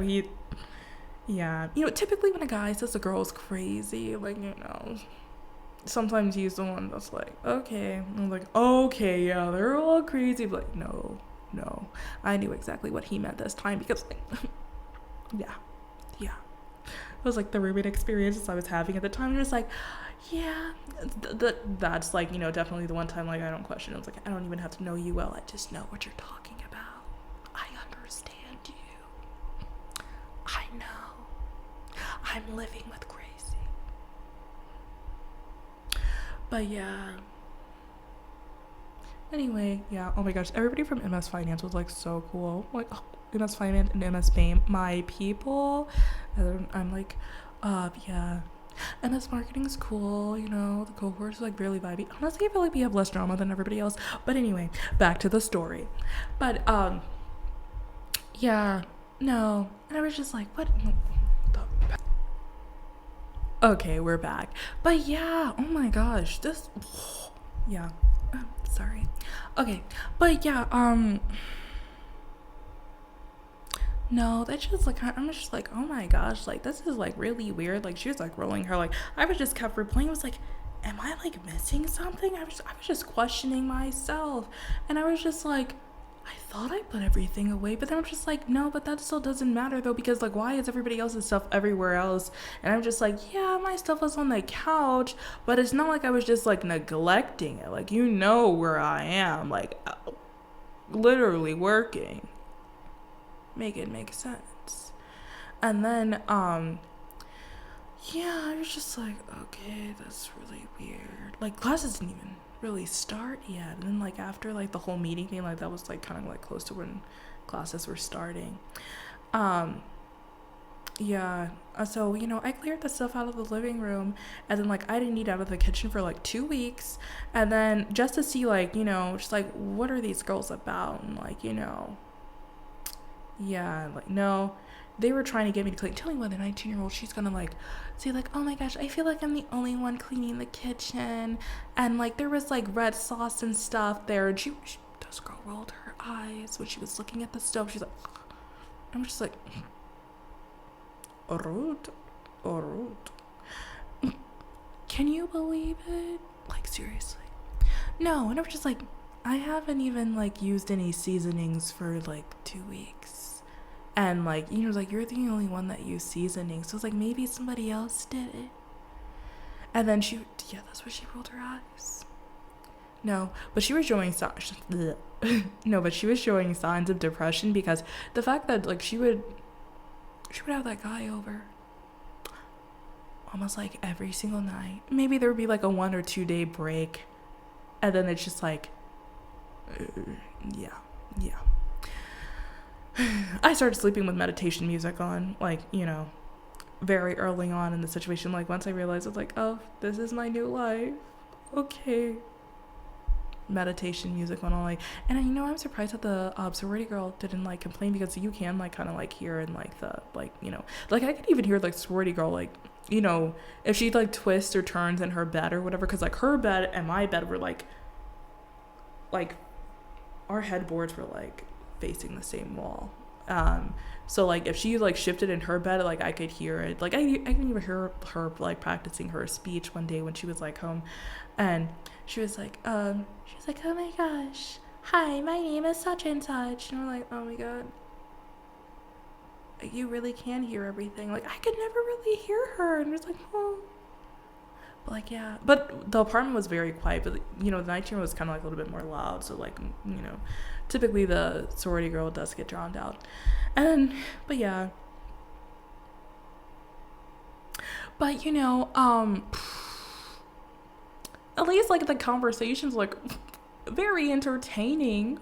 yeah, you know, typically when a guy says a girl's crazy, like, you know, sometimes he's the one that's like, okay. I'm like, okay, yeah, they're all crazy. But like, no. I knew exactly what he meant this time because, like, yeah. It was like the roommate experiences I was having at the time. Just like, yeah, that's like, you know, definitely the one time like I don't question. I was like, I don't even have to know you well. I just know what you're talking about. I understand you. I know. I'm living with crazy. But yeah. Anyway, yeah. Oh my gosh, everybody from MS Finance was like so cool. Like, oh, MS Finance and MS BAME, my people. And I'm like, yeah. MS Marketing is cool, you know, the cohorts is like really vibey. Honestly, I feel like we have less drama than everybody else. But anyway, back to the story. But, yeah, no. And I was just like, what? Okay, we're back. But yeah, oh my gosh, this, yeah, sorry. Okay, but yeah, no, that's just like, I'm just like, oh my gosh, like, this is like really weird. Like, she was like rolling her, like, I was just kept replaying. I was like, am I like missing something? I was just questioning myself. And I was just like, I thought I put everything away, but then I'm just like, no, but that still doesn't matter though, because like, why is everybody else's stuff everywhere else? And I'm just like, yeah, my stuff was on the couch, but it's not like I was just like neglecting it. Like, you know where I am, like literally working. Make it make sense. And then yeah, I was just like, okay, that's really weird. Like, classes didn't even really start yet. And then like after like the whole meeting thing, like that was like kind of like close to when classes were starting. Yeah, so you know, I cleared the stuff out of the living room, and then like I didn't eat out of the kitchen for like 2 weeks, and then just to see like, you know, just like, what are these girls about? And like, you know, yeah, like, no, they were trying to get me to clean. Tell me what, the 19-year-old, she's gonna like say like, oh my gosh, I feel like I'm the only one cleaning the kitchen, and like there was like red sauce and stuff there, and this girl rolled her eyes when she was looking at the stove. She's like, I'm just like, rude. Can you believe it? Like, seriously. No, and I was just like, I haven't even like used any seasonings for like 2 weeks. And like, you know, like, you're the only one that used seasoning. So it's like, maybe somebody else did it. And then yeah, that's where she rolled her eyes. No, but she was showing signs. No, but she was showing signs of depression, because the fact that like she would have that guy over almost like every single night. Maybe there would be like a 1 or 2 day break, and then it's just like, yeah. I started sleeping with meditation music on, like, you know, very early on in the situation. Like, once I realized, I was like, oh, this is my new life. Okay. Meditation music on all, like, and you know, I'm surprised that the sorority girl didn't like complain, because you can like kind of like hear in like the, like, you know, like I could even hear like sorority girl, like, you know, if she like twists or turns in her bed or whatever, because like her bed and my bed were like our headboards were like facing the same wall. So like if she like shifted in her bed, like I could hear it. Like I can even hear her like practicing her speech one day when she was like home, and she was like, oh my gosh, hi, my name is such and such. And we're like, oh my god, you really can hear everything. Like, I could never really hear her. And it's like, oh. But like, yeah. But the apartment was very quiet. But, you know, the night room was kind of like a little bit more loud. So like, you know, typically the sorority girl does get drowned out. And, but yeah. But, you know, at least like the conversations like very entertaining.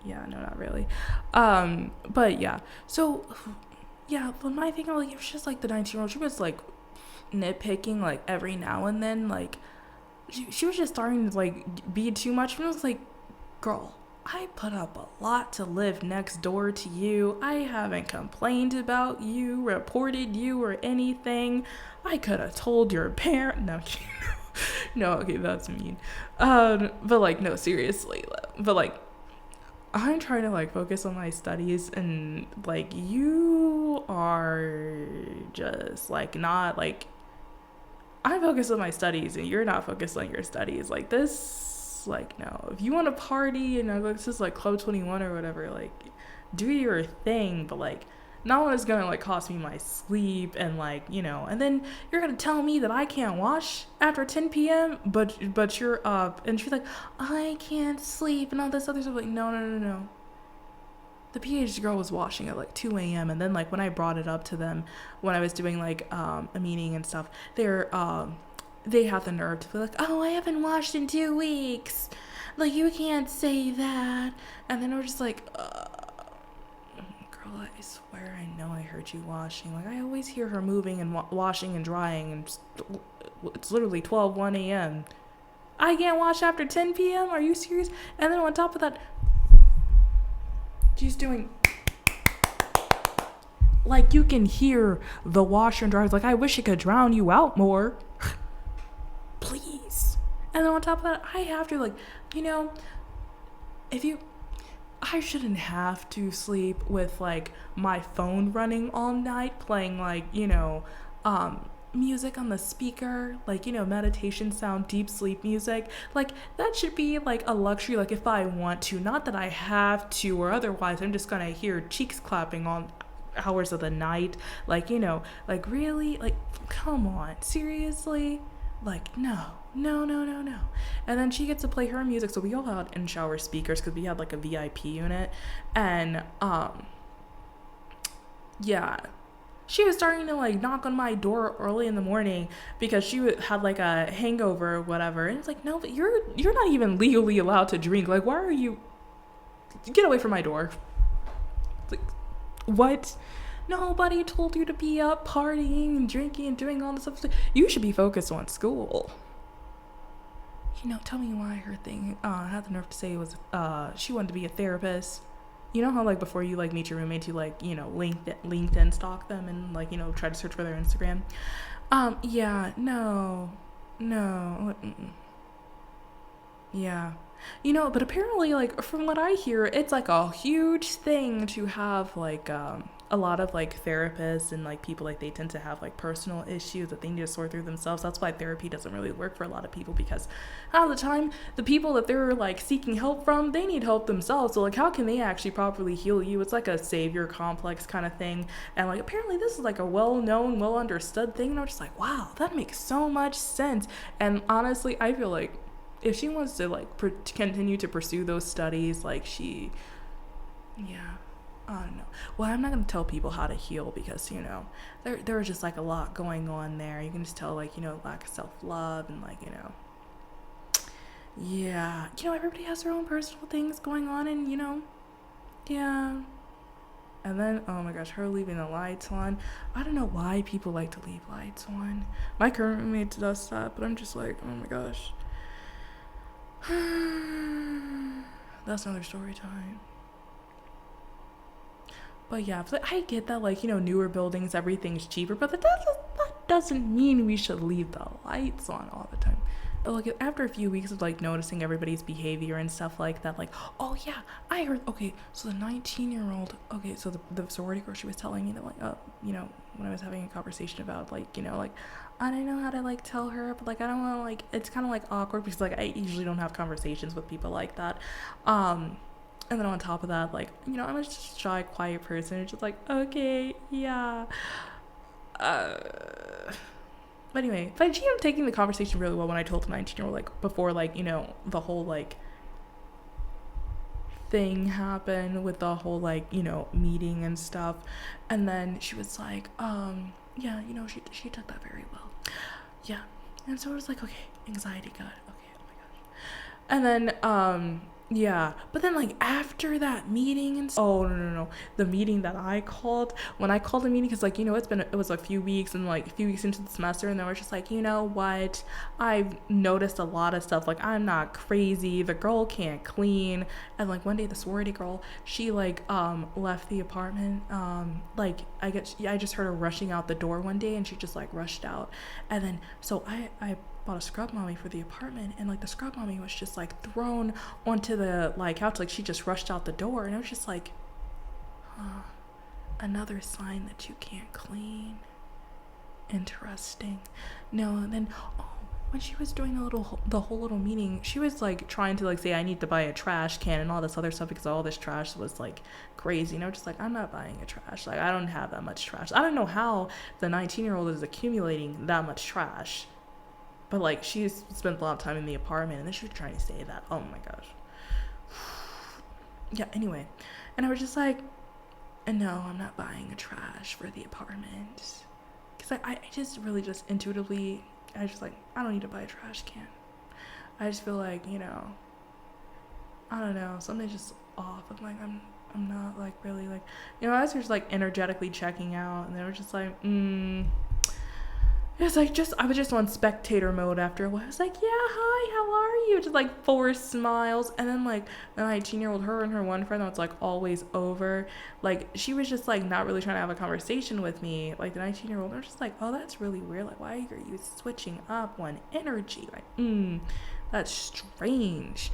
Yeah, no, not really. But yeah. So yeah, but my thing, like, it was just like the 19-year-old, she was like nitpicking like every now and then. Like, she was just starting to like be too much. And I was like, girl, I put up a lot to live next door to you. I haven't complained about you, reported you, or anything. I could have told your parent. No, no, okay, that's mean. But like, no, seriously. But like, I'm trying to like focus on my studies, and like, you are just like not like. I'm focused on my studies, and you're not focused on your studies. Like this, like no. If you want to party and this is like Club 21 or whatever, like do your thing, but like not when it's gonna like cost me my sleep and like, you know, and then you're gonna tell me that I can't wash after 10 p.m. but you're up, and she's like, I can't sleep and all this other stuff. Like no. The PhD girl was washing at like 2 a.m. and then like when I brought it up to them when I was doing like a meeting and stuff, they have the nerve to be like, oh, I haven't washed in 2 weeks. Like, you can't say that. And then we're just like, girl, I swear I know I heard you washing. Like, I always hear her moving and washing and drying, and it's literally 1 a.m. I can't wash after 10 p.m.? Are you serious? And then on top of that, she's doing, like, you can hear the washer and dryer. Like, I wish it could drown you out more. Please. And then on top of that, I have to, like, you know, I shouldn't have to sleep with, like, my phone running all night, playing, like, you know, music on the speaker, like, you know, meditation sound, deep sleep music. Like, that should be, like, a luxury, like, if I want to. Not that I have to, or otherwise I'm just gonna hear cheeks clapping on hours of the night. Like, you know, like, really? Like, come on. Seriously? Like, no. And then she gets to play her music. So we all had in-shower speakers because we had like a VIP unit. And yeah, she was starting to like knock on my door early in the morning because she had like a hangover or whatever. And it's like, no, but you're not even legally allowed to drink. Like, why are you? Get away from my door. It's like, what? Nobody told you to be up partying and drinking and doing all this stuff. You should be focused on school. You know, tell me why her thing had the nerve to say it was she wanted to be a therapist. You know how like before you like meet your roommate, you like, you know, LinkedIn stalk them and like, you know, try to search for their Instagram. Yeah, no. Yeah. You know, but apparently, like, from what I hear, it's like a huge thing to have like a lot of like therapists and like people, like they tend to have like personal issues that they need to sort through themselves. That's why therapy doesn't really work for a lot of people, because half the time the people that they're like seeking help from, they need help themselves. So like, how can they actually properly heal you? It's like a savior complex kind of thing. And like, apparently this is like a well-known, well-understood thing. And I'm just like, wow, that makes so much sense. And honestly, I feel like if she wants to like continue to pursue those studies, like I don't know. Well, I'm not going to tell people how to heal because, you know, there was just like a lot going on there. You can just tell, like, you know, lack of self-love and like, you know, yeah, you know, everybody has their own personal things going on, and, you know, yeah. And then, oh my gosh, her leaving the lights on. I don't know why people like to leave lights on. My current roommate does that, but I'm just like, oh my gosh. That's another story time. But yeah, I get that, like, you know, newer buildings, everything's cheaper, but that doesn't mean we should leave the lights on all the time. Like, after a few weeks of, like, noticing everybody's behavior and stuff like that, like, oh, yeah, I heard, okay, so the 19-year-old, okay, so the sorority girl, she was telling me that, like, you know, when I was having a conversation about, like, you know, like, I don't know how to, like, tell her, but, like, I don't want to, like, it's kind of, like, awkward because, like, I usually don't have conversations with people like that. And then on top of that, like, you know, I'm just a shy, quiet person. It's just like, okay, yeah. But anyway, but she ended up taking the conversation really well when I told the 19-year-old, like, before, like, you know, the whole, like, thing happened with the whole, like, you know, meeting and stuff. And then she was like, yeah, you know, she took that very well. Yeah. And so I was like, okay, anxiety, good. Okay, oh my gosh. And then, Yeah, but then like after that meeting and oh no, the meeting that I called, when I called the meeting, because like it was a few weeks and like a few weeks into the semester, and then we're just like, you know what, I've noticed a lot of stuff, like I'm not crazy, the girl can't clean. And like one day the sorority girl, she like left the apartment, like I just heard her rushing out the door one day, and she just like rushed out. And then so I bought a scrub mommy for the apartment, and like the scrub mommy was just like thrown onto the like couch, like she just rushed out the door, and I was just like, another sign that you can't clean. Interesting. No, and then when she was doing the whole little meeting, she was like trying to like say I need to buy a trash can and all this other stuff because all this trash was like crazy, and I was just like, I'm not buying a trash, like I don't have that much trash. I don't know how the 19-year-old is accumulating that much trash. But like she's spent a lot of time in the apartment, and then she was trying to say that. Oh my gosh. Yeah, anyway. And I was just like, no, I'm not buying a trash for the apartment. Because I just really just intuitively, I just like, I don't need to buy a trash can. I just feel like, I don't know, something's just off. I'm like, I'm not like really like, I was just like energetically checking out, and they were just like, It's like I was just on spectator mode after a while. I was like, yeah, hi, how are you? Just like forced smiles. And then like the 19-year-old, her and her one friend that was like always over, like she was just like not really trying to have a conversation with me. Like the 19-year-old, I was just like, oh, that's really weird. Like, why are you switching up on energy? Like, that's strange.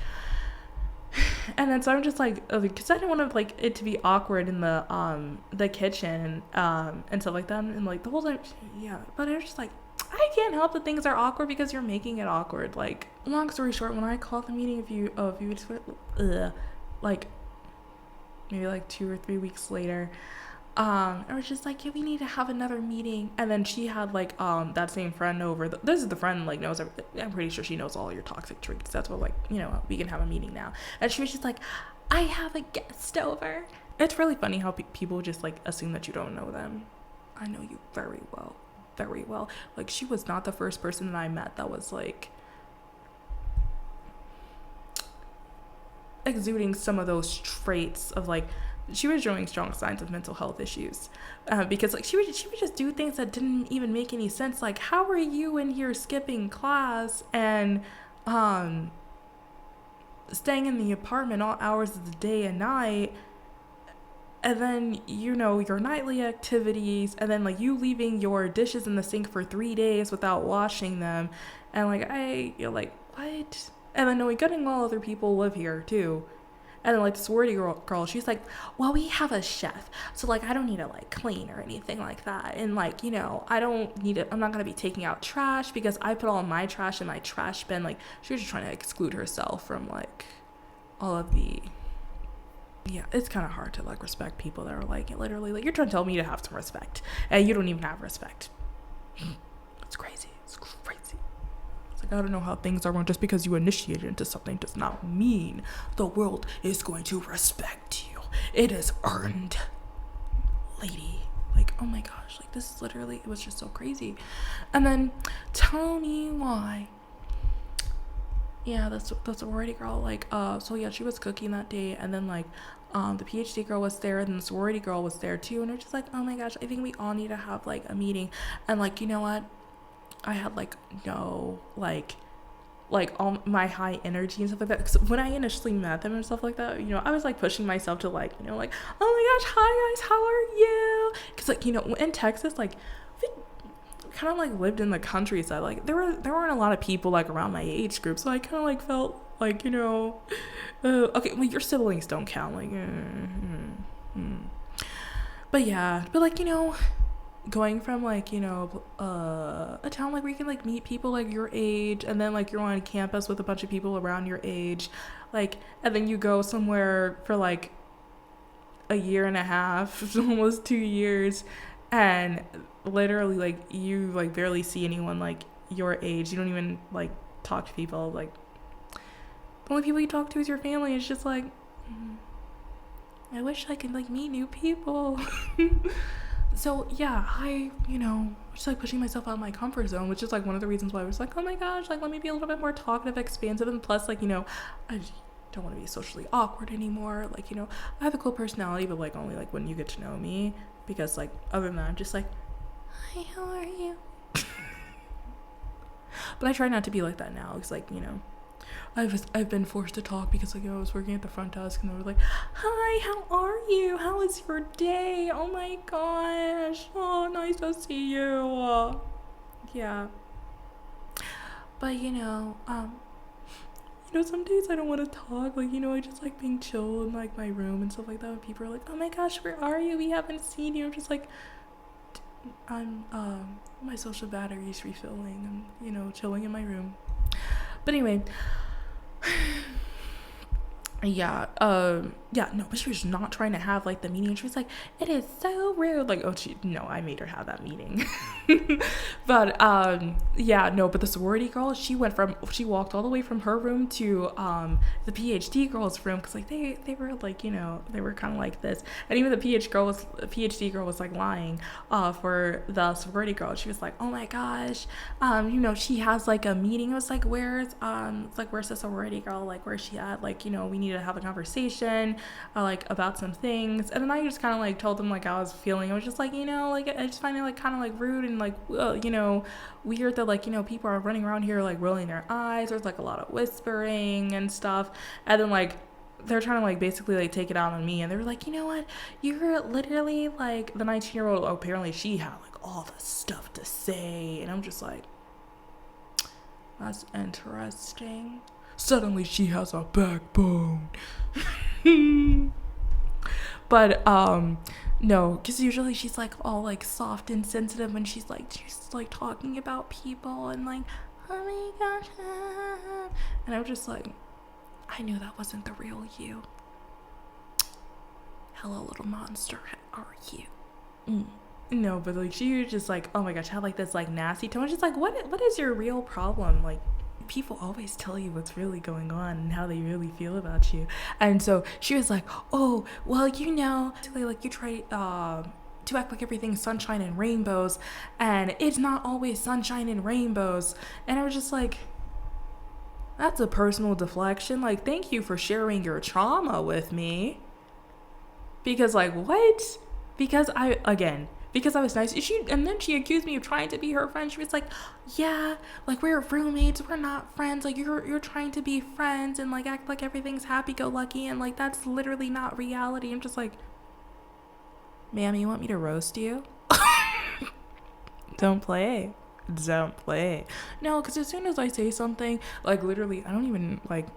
And then so I'm just like, because I didn't want to like it to be awkward in the kitchen and stuff like that, and like the whole time, yeah. But I was just like, I can't help that things are awkward because you're making it awkward. Like, long story short, when I called the meeting, like maybe like 2 or 3 weeks later, I was just like, yeah, we need to have another meeting. And then she had like that same friend over. This is the friend like knows everything. I'm pretty sure she knows all your toxic traits. That's what like, we can have a meeting now. And she was just like, I have a guest over. It's really funny how people just like assume that you don't know them. I know you very well, very well. Like, she was not the first person that I met that was like exuding some of those traits of like, she was showing strong signs of mental health issues, because like she would just do things that didn't even make any sense. Like, how are you in here skipping class and staying in the apartment all hours of the day and night, and then your nightly activities, and then like you leaving your dishes in the sink for 3 days without washing them, and like you're like, what? And then knowing getting all other people live here too. And then like the sorority girl, she's like, well, we have a chef, so like I don't need to like clean or anything like that. And like, I don't need it. I'm not gonna be taking out trash because I put all my trash in my trash bin. Like, she was just trying to exclude herself from like all of the. Yeah, it's kind of hard to like respect people that are like literally like, you're trying to tell me to have some respect and you don't even have respect. It's crazy. It's crazy. Like, I don't know how things are going. Just because you initiated into something does not mean the world is going to respect you. It is earned, lady. Like, oh my gosh, like this is literally, it was just so crazy. And then tell me why. Yeah, that's the sorority girl. Like, so yeah, she was cooking that day, and then like the PhD girl was there, and the sorority girl was there too, and they're just like, oh my gosh, I think we all need to have like a meeting. And like, you know what? I had like no like all my high energy and stuff like that. Because when I initially met them and stuff like that, I was like pushing myself to like, like, oh my gosh, hi guys, how are you? Because like, in Texas, like we kind of like lived in the countryside. Like there weren't a lot of people like around my age group, so I kind of like felt like, okay, well, your siblings don't count, like, but yeah, but like, going from like, a town like where you can like meet people like your age, and then like you're on campus with a bunch of people around your age, like, and then you go somewhere for like a year and a half, almost 2 years, and literally like you like barely see anyone like your age. You don't even like talk to people. Like, the only people you talk to is your family. It's just like, I wish I could like meet new people. So yeah, I, just like pushing myself out of my comfort zone, which is like one of the reasons why I was like, oh my gosh, like let me be a little bit more talkative, expansive, and plus like, don't want to be socially awkward anymore. Like, you know, I have a cool personality, but like only like when you get to know me, because like other than that, I'm just like, hi, how are you? But I try not to be like that now, because like, you know, I've been forced to talk because like, you know, I was working at the front desk and they were like, hi, how are you? How was your day? Oh my gosh. Oh, nice to see you. Yeah. But some days I don't want to talk. Like, I just like being chill in like my room and stuff like that. When people are like, oh my gosh, where are you? We haven't seen you. I'm just like, I'm my social battery's refilling. I'm chilling in my room. But anyway, but she was not trying to have like the meeting. She was like, it is so rude. Like, I made her have that meeting. But but the sorority girl, she walked all the way from her room to the PhD girl's room, because like they were like, they were kind of like this. And even the PhD girl was like lying for the sorority girl. She was like, oh my gosh, she has like a meeting. It was like, where's the sorority girl, like where's she at, like, we need to have a conversation like about some things. And then I just kind of like told them like I was feeling. I was just like, like I just find it like kind of like rude and like weird that like people are running around here like rolling their eyes. There's like a lot of whispering and stuff, and then like they're trying to like basically like take it out on me. And they were like, you know what, you're literally like the 19-year-old. Apparently she had like all the stuff to say. And I'm just like, that's interesting. Suddenly she has a backbone. But no, because usually she's like all like soft and sensitive when she's like talking about people and like, oh my gosh. And I was just like, I knew that wasn't the real you. Hello, little monster, how are you? No, but like she was just like, oh my gosh, had like this like nasty tone. Just like, what is your real problem? Like, people always tell you what's really going on and how they really feel about you. And so she was like, oh, well, basically like you try to act like everything's sunshine and rainbows, and it's not always sunshine and rainbows. And I was just like, that's a personal deflection. Like, thank you for sharing your trauma with me. Because like, what? Because I was nice. And then she accused me of trying to be her friend. She was like, yeah, like we're roommates, we're not friends. Like you're trying to be friends and like act like everything's happy-go-lucky, and like that's literally not reality. I'm just like, ma'am, you want me to roast you? Don't play. No, because as soon as I say something, like literally, I don't even like.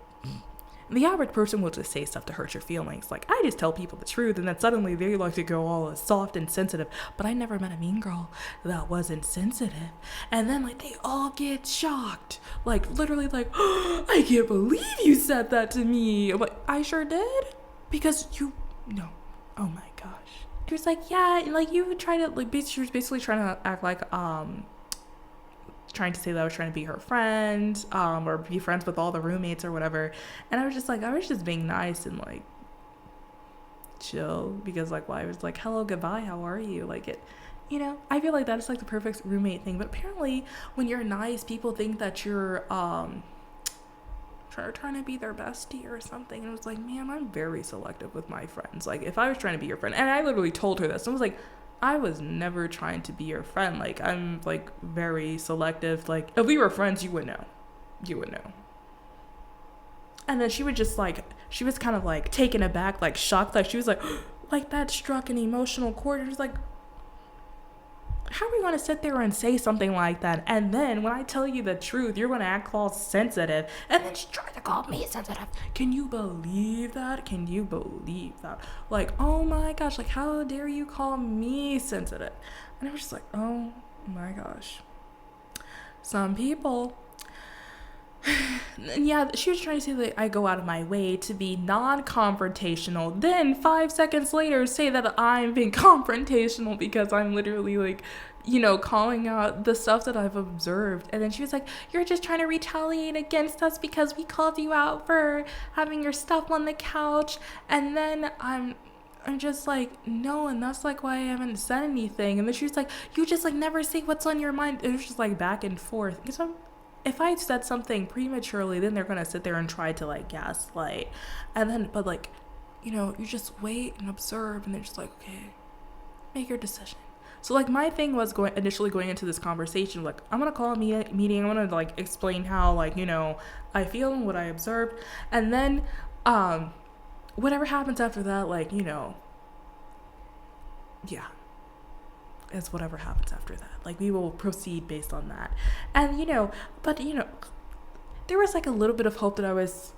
The average person will just say stuff to hurt your feelings. Like, I just tell people the truth, and then suddenly they like to go all soft and sensitive. But I never met a mean girl that wasn't sensitive. And then, like, they all get shocked. Like, literally, like, oh, I can't believe you said that to me. I'm like, I sure did? Because no. Oh my gosh. She was like, yeah, like, you would try to, like, she was basically trying to act like, trying to say that I was trying to be her friend, or be friends with all the roommates or whatever. And I was just being nice and like chill, because like, I was like, hello, goodbye, how are you? Like it, I feel like that's like the perfect roommate thing. But apparently when you're nice, people think that you're trying to be their bestie or something. And it was like, man, I'm very selective with my friends. Like if I was trying to be your friend, and I literally told her this, I was like, I was never trying to be your friend. Like, I'm, like, very selective. Like, if we were friends, you would know. And then she would just, like, she was kind of, like, taken aback, like, shocked. Like, she was like, like, that struck an emotional chord. And she was like, how are we going to sit there and say something like that? And then when I tell you the truth, you're going to act all sensitive. And then she tried to call me sensitive. Can you believe that? Like, oh my gosh, like, how dare you call me sensitive? And I was just like, oh my gosh. Some people. And yeah, she was trying to say that I go out of my way to be non-confrontational. Then 5 seconds later say that I'm being confrontational because I'm literally like, calling out the stuff that I've observed. And then she was like, you're just trying to retaliate against us because we called you out for having your stuff on the couch. And then I'm just like, no, and that's like why I haven't said anything. And then she was like, you just like never say what's on your mind. It was just like back and forth. if I said something prematurely, then they're gonna sit there and try to like gaslight, and then but like, you just wait and observe, and they're just like, okay, make your decision. So like my thing was initially going into this conversation, like I'm gonna call a meeting, I'm gonna like explain how like I feel and what I observed, and then whatever happens after that, like yeah, it's whatever happens after that. Like we will proceed based on that, and but there was like a little bit of hope that I was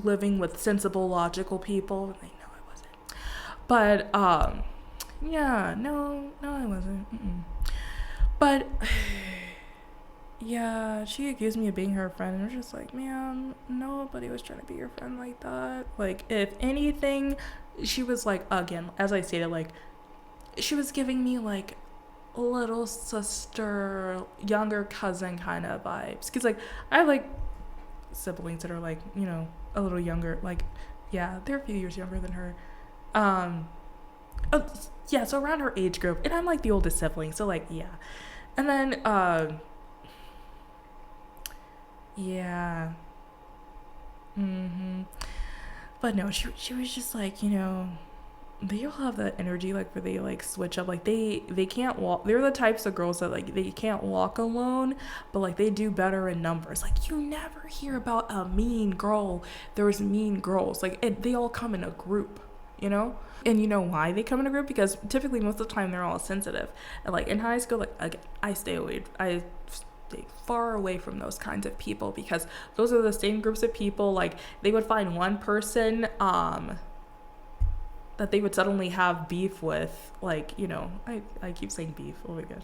living with sensible, logical people. And I know I wasn't, but yeah, no, I wasn't. But yeah, she accused me of being her friend, and I was just like, man, nobody was trying to be your friend like that. Like, if anything, she was like, again, as I stated, like, she was giving me like little sister, younger cousin kind of vibes. Because like I have like siblings that are like a little younger. Like, yeah, they're a few years younger than her. Yeah, so around her age group, and I'm like the oldest sibling, so like yeah. And then yeah. But no, she was just like, they all have that energy like where they like switch up, like they can't walk. They're the types of girls that like they can't walk alone, but like they do better in numbers. Like you never hear about a mean girl. There's mean girls, like they all come in a group, and you know why they come in a group? Because typically most of the time they're all sensitive, and like in high school, like I stay far away from those kinds of people, because those are the same groups of people. Like they would find one person that they would suddenly have beef with, like I keep saying beef, oh my gosh,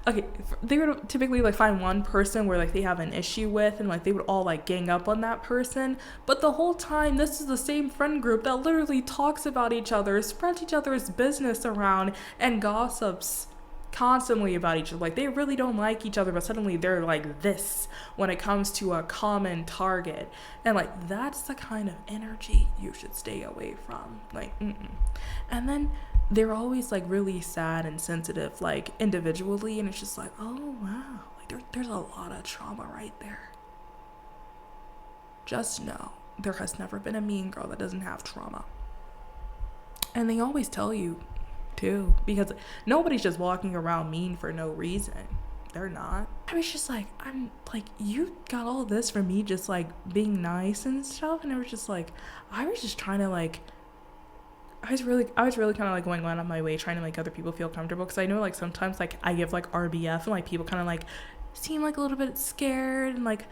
okay, they would typically like find one person where like they have an issue with, and like they would all like gang up on that person, but the whole time this is the same friend group that literally talks about each other, spreads each other's business around, and gossips constantly about each other. Like they really don't like each other, but suddenly they're like this when it comes to a common target, and like that's the kind of energy you should stay away from. Like and then they're always like really sad and sensitive, like individually, and it's just like, oh wow, like there's a lot of trauma right there. Just know there has never been a mean girl that doesn't have trauma, and they always tell you too, because nobody's just walking around mean for no reason. They're not. I was just like, I'm like, you got all this from me just like being nice and stuff, and it was just like, I was just trying to like, I was really kind of like going on my way trying to make other people feel comfortable, because I know like sometimes like I give like RBF and like people kind of like seem like a little bit scared and like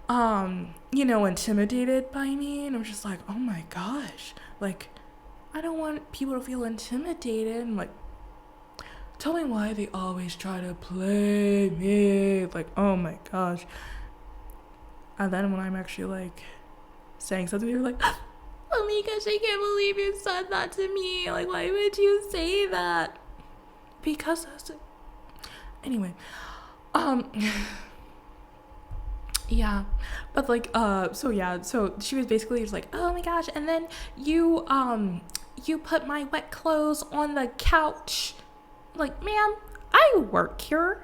intimidated by me, and I'm just like, oh my gosh, like I don't want people to feel intimidated, and like, tell me why they always try to play me, like, oh my gosh. And then when I'm actually like saying something, they're like, oh my gosh, I can't believe you said that to me, like why would you say that? Because anyway, yeah, but like so she was basically just like, oh my gosh, and then you put my wet clothes on the couch. Like, ma'am, I work here.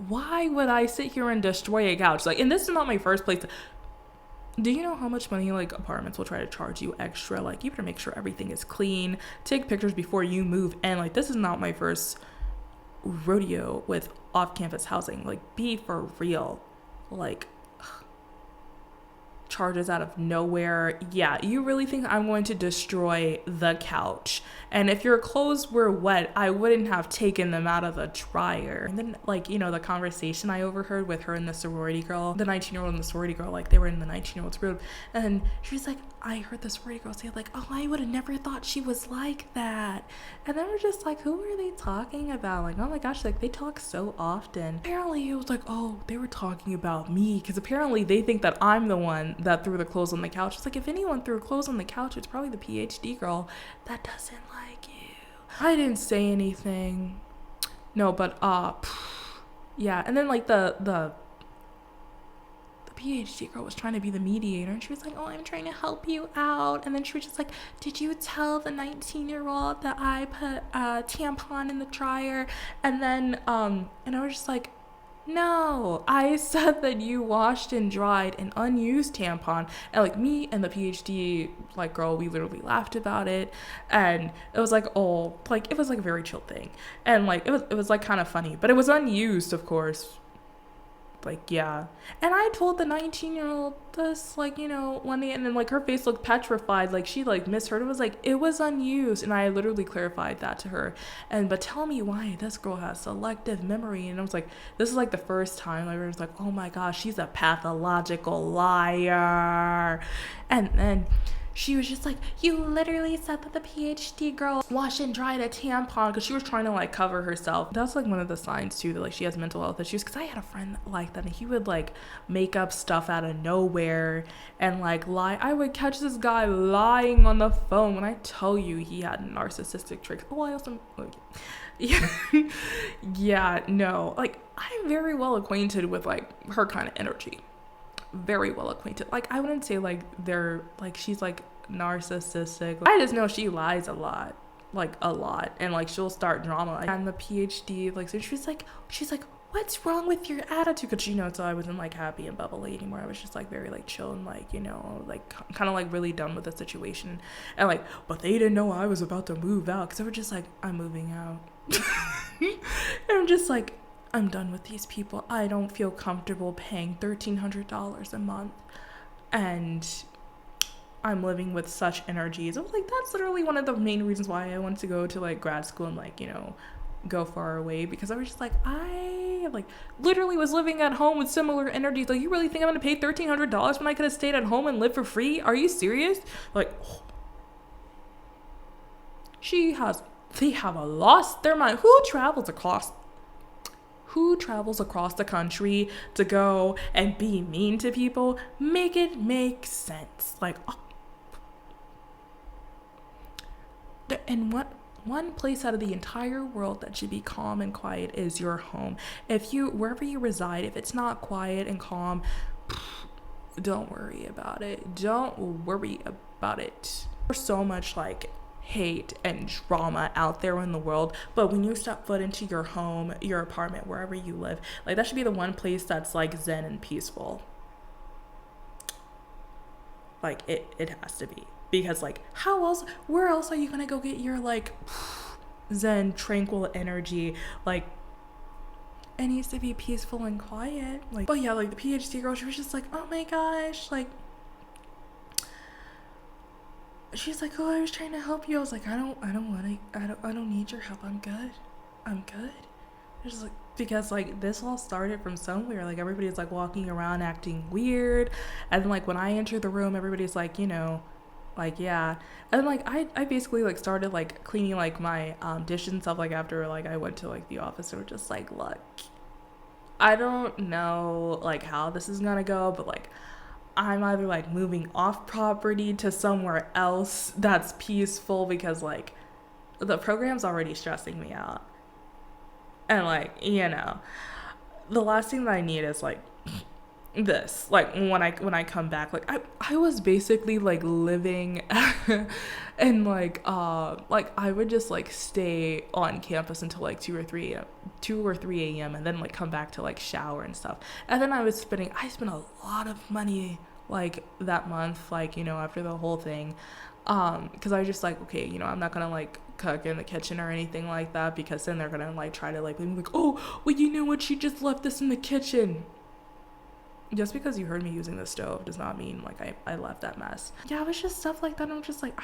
Why would I sit here and destroy a couch? Like, and this is not my first place. Do you know how much money like apartments will try to charge you extra? Like, you better make sure everything is clean, take pictures before you move in. Like, this is not my first rodeo with off-campus housing. Like, be for real. Like, charges out of nowhere. Yeah, you really think I'm going to destroy the couch? And if your clothes were wet, I wouldn't have taken them out of the dryer. And then like, the conversation I overheard with her and the sorority girl, the 19-year-old and the sorority girl, like they were in the 19-year-old's room, and she's like, I heard the sorority girl say like, oh, I would have never thought she was like that. And then we're just like, who are they talking about? Like, oh my gosh, like they talk so often. Apparently it was like, oh, they were talking about me, because apparently they think that I'm the one that threw the clothes on the couch. It's like, if anyone threw clothes on the couch, it's probably the PhD girl that doesn't like you. I didn't say anything. No, but yeah. And then like the PhD girl was trying to be the mediator, and she was like, oh, I'm trying to help you out. And then she was just like, did you tell the 19-year-old that I put a tampon in the dryer? And then and I was just like, No, I said that you washed and dried an unused tampon, and like me and the PhD like girl, we literally laughed about it, and it was like, oh, like it was like a very chill thing, and like it was like kind of funny, but it was unused, of course. Like, yeah. And I told the 19-year-old this, like, one day, and then like her face looked petrified, like she like misheard. It was like, it was unused, and I literally clarified that to her. And but tell me why this girl has selective memory. And I was like, this is like the first time I was like, oh my gosh, she's a pathological liar. And then she was just like, you literally said that the PhD girl washed and dried a tampon, because she was trying to like cover herself. That's like one of the signs too that like she has mental health issues, because I had a friend like that, and he would like make up stuff out of nowhere and like lie. I would catch this guy lying on the phone when I tell you he had narcissistic traits. Oh, I also like, yeah. Yeah, no, like I'm very well acquainted with like her kind of energy, very well acquainted. Like I wouldn't say like they're like she's like narcissistic. I just know she lies a lot, like a lot, and like she'll start drama. And the PhD, like, so she's like, what's wrong with your attitude? Because so I wasn't like happy and bubbly anymore. I was just like very like chill and like like kind of like really done with the situation. And like, but they didn't know I was about to move out, because they were just like, I'm moving out. And I'm just like, I'm done with these people. I don't feel comfortable paying $1,300 a month, and I'm living with such energies. I was like, that's literally one of the main reasons why I wanted to go to like grad school and like go far away, because I was just like, I like literally was living at home with similar energies. Like, you really think I'm gonna pay $1,300 when I could have stayed at home and lived for free? Are you serious? Like, they have lost their mind. Who travels across the country to go and be mean to people? Make it make sense. Like, oh. And what one place out of the entire world that should be calm and quiet is your home. Wherever you reside, if it's not quiet and calm, don't worry about it. There's so much like hate and drama out there in the world, but when you step foot into your home, your apartment, wherever you live, like that should be the one place that's like zen and peaceful. Like it has to be, because like where else are you gonna go get your like zen tranquil energy? Like, it needs to be peaceful and quiet. Like, but yeah, like the PhD girl, she was just like, oh my gosh, like she's like, oh, I was trying to help you. I was like, I don't need your help. I'm good. It's just like, because like this all started from somewhere. Like, everybody's like walking around acting weird, and then like when I enter the room, everybody's like, like, yeah. And then like I basically like started like cleaning like my dishes and stuff, like after like I went to like the office. And we're just like, look, I don't know like how this is gonna go, but like I'm either like moving off property to somewhere else that's peaceful, because like the program's already stressing me out. And like, the last thing that I need is like this. Like when I come back, like I was basically like living and like I would just like stay on campus until like 2 or 3 a.m. and then like come back to like shower and stuff. And then I spent a lot of money like that month, like after the whole thing, because I was just like, okay, I'm not gonna like cook in the kitchen or anything like that, because then they're gonna like try to like be like, oh, well, you know what, she just left this in the kitchen. Just because you heard me using the stove does not mean like I left that mess. Yeah, it was just stuff like that. I'm just like,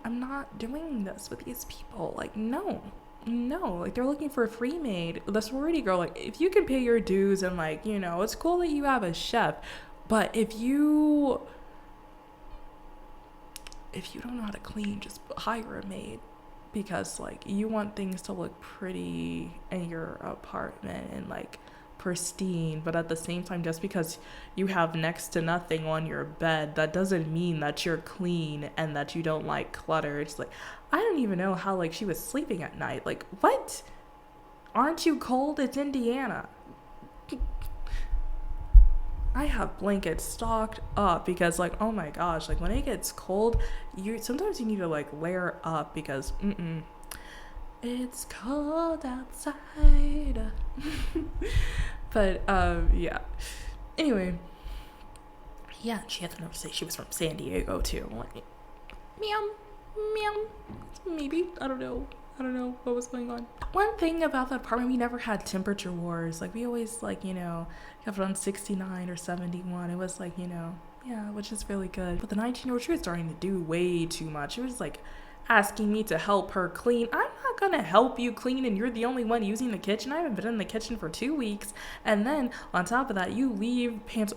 I'm not doing this with these people. Like, no, like they're looking for a free maid. The sorority girl, like if you can pay your dues and like, it's cool that you have a chef, but if you don't know how to clean, just hire a maid, because like you want things to look pretty in your apartment and like pristine, but at the same time, just because you have next to nothing on your bed, that doesn't mean that you're clean and that you don't like clutter. It's like, I don't even know how like she was sleeping at night. Like, what? Aren't you cold? It's Indiana. I have blankets stocked up, because like, oh my gosh, like when it gets cold, sometimes you need to like layer up, because it's cold outside. But yeah. Anyway, yeah, she had to know to say she was from San Diego too. I'm like, meow, meow. Maybe, I don't know what was going on. One thing about the apartment, we never had temperature wars. Like, we always, like, you know, kept it on 69 or 71. It was like, you know, yeah, which is really good. But the 19-year-old, she was starting to do way too much. She was like asking me to help her clean. I'm not gonna help you clean and you're the only one using the kitchen. I haven't been in the kitchen for 2 weeks. And then on top of that, you leave pans.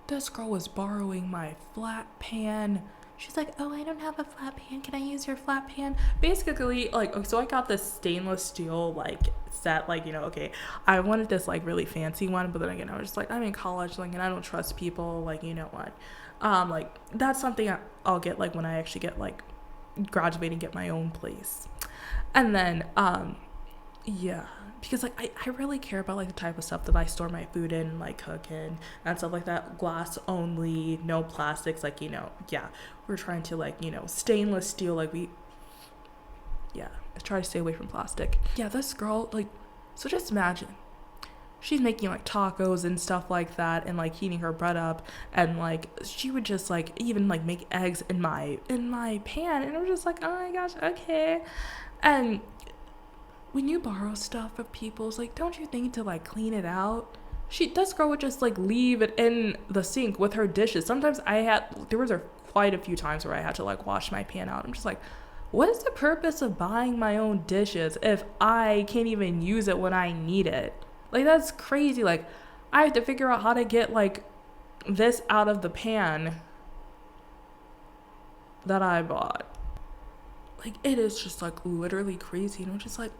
This girl was borrowing my flat pan. She's like, oh, I don't have a flat pan. Can I use your flat pan? Basically, like, so I got this stainless steel, like, set, like, you know, okay, I wanted this, like, really fancy one, but then again, I was just like, I'm in college, like, and I don't trust people, like, you know what? Like, that's something I'll get, like, when I actually get, like, graduate and get my own place. And then, yeah. Because, like, I really care about, like, the type of stuff that I store my food in, like, cook in, and stuff like that. Glass only, no plastics, like, you know, yeah. We're trying to, like, you know, stainless steel, like, yeah, I try to stay away from plastic. Yeah, this girl, like, so just imagine. She's making, like, tacos and stuff like that, and, like, heating her bread up, and, like, she would just, like, even, like, make eggs in my pan, and I was just like, oh my gosh, okay. And when you borrow stuff from people's, like, don't you think to, like, clean it out? This girl would just, like, leave it in the sink with her dishes. Sometimes there was quite a few times where I had to, like, wash my pan out. I'm just like, what is the purpose of buying my own dishes if I can't even use it when I need it? Like, that's crazy. Like, I have to figure out how to get, like, this out of the pan that I bought. Like, it is just, like, literally crazy. And I'm just like,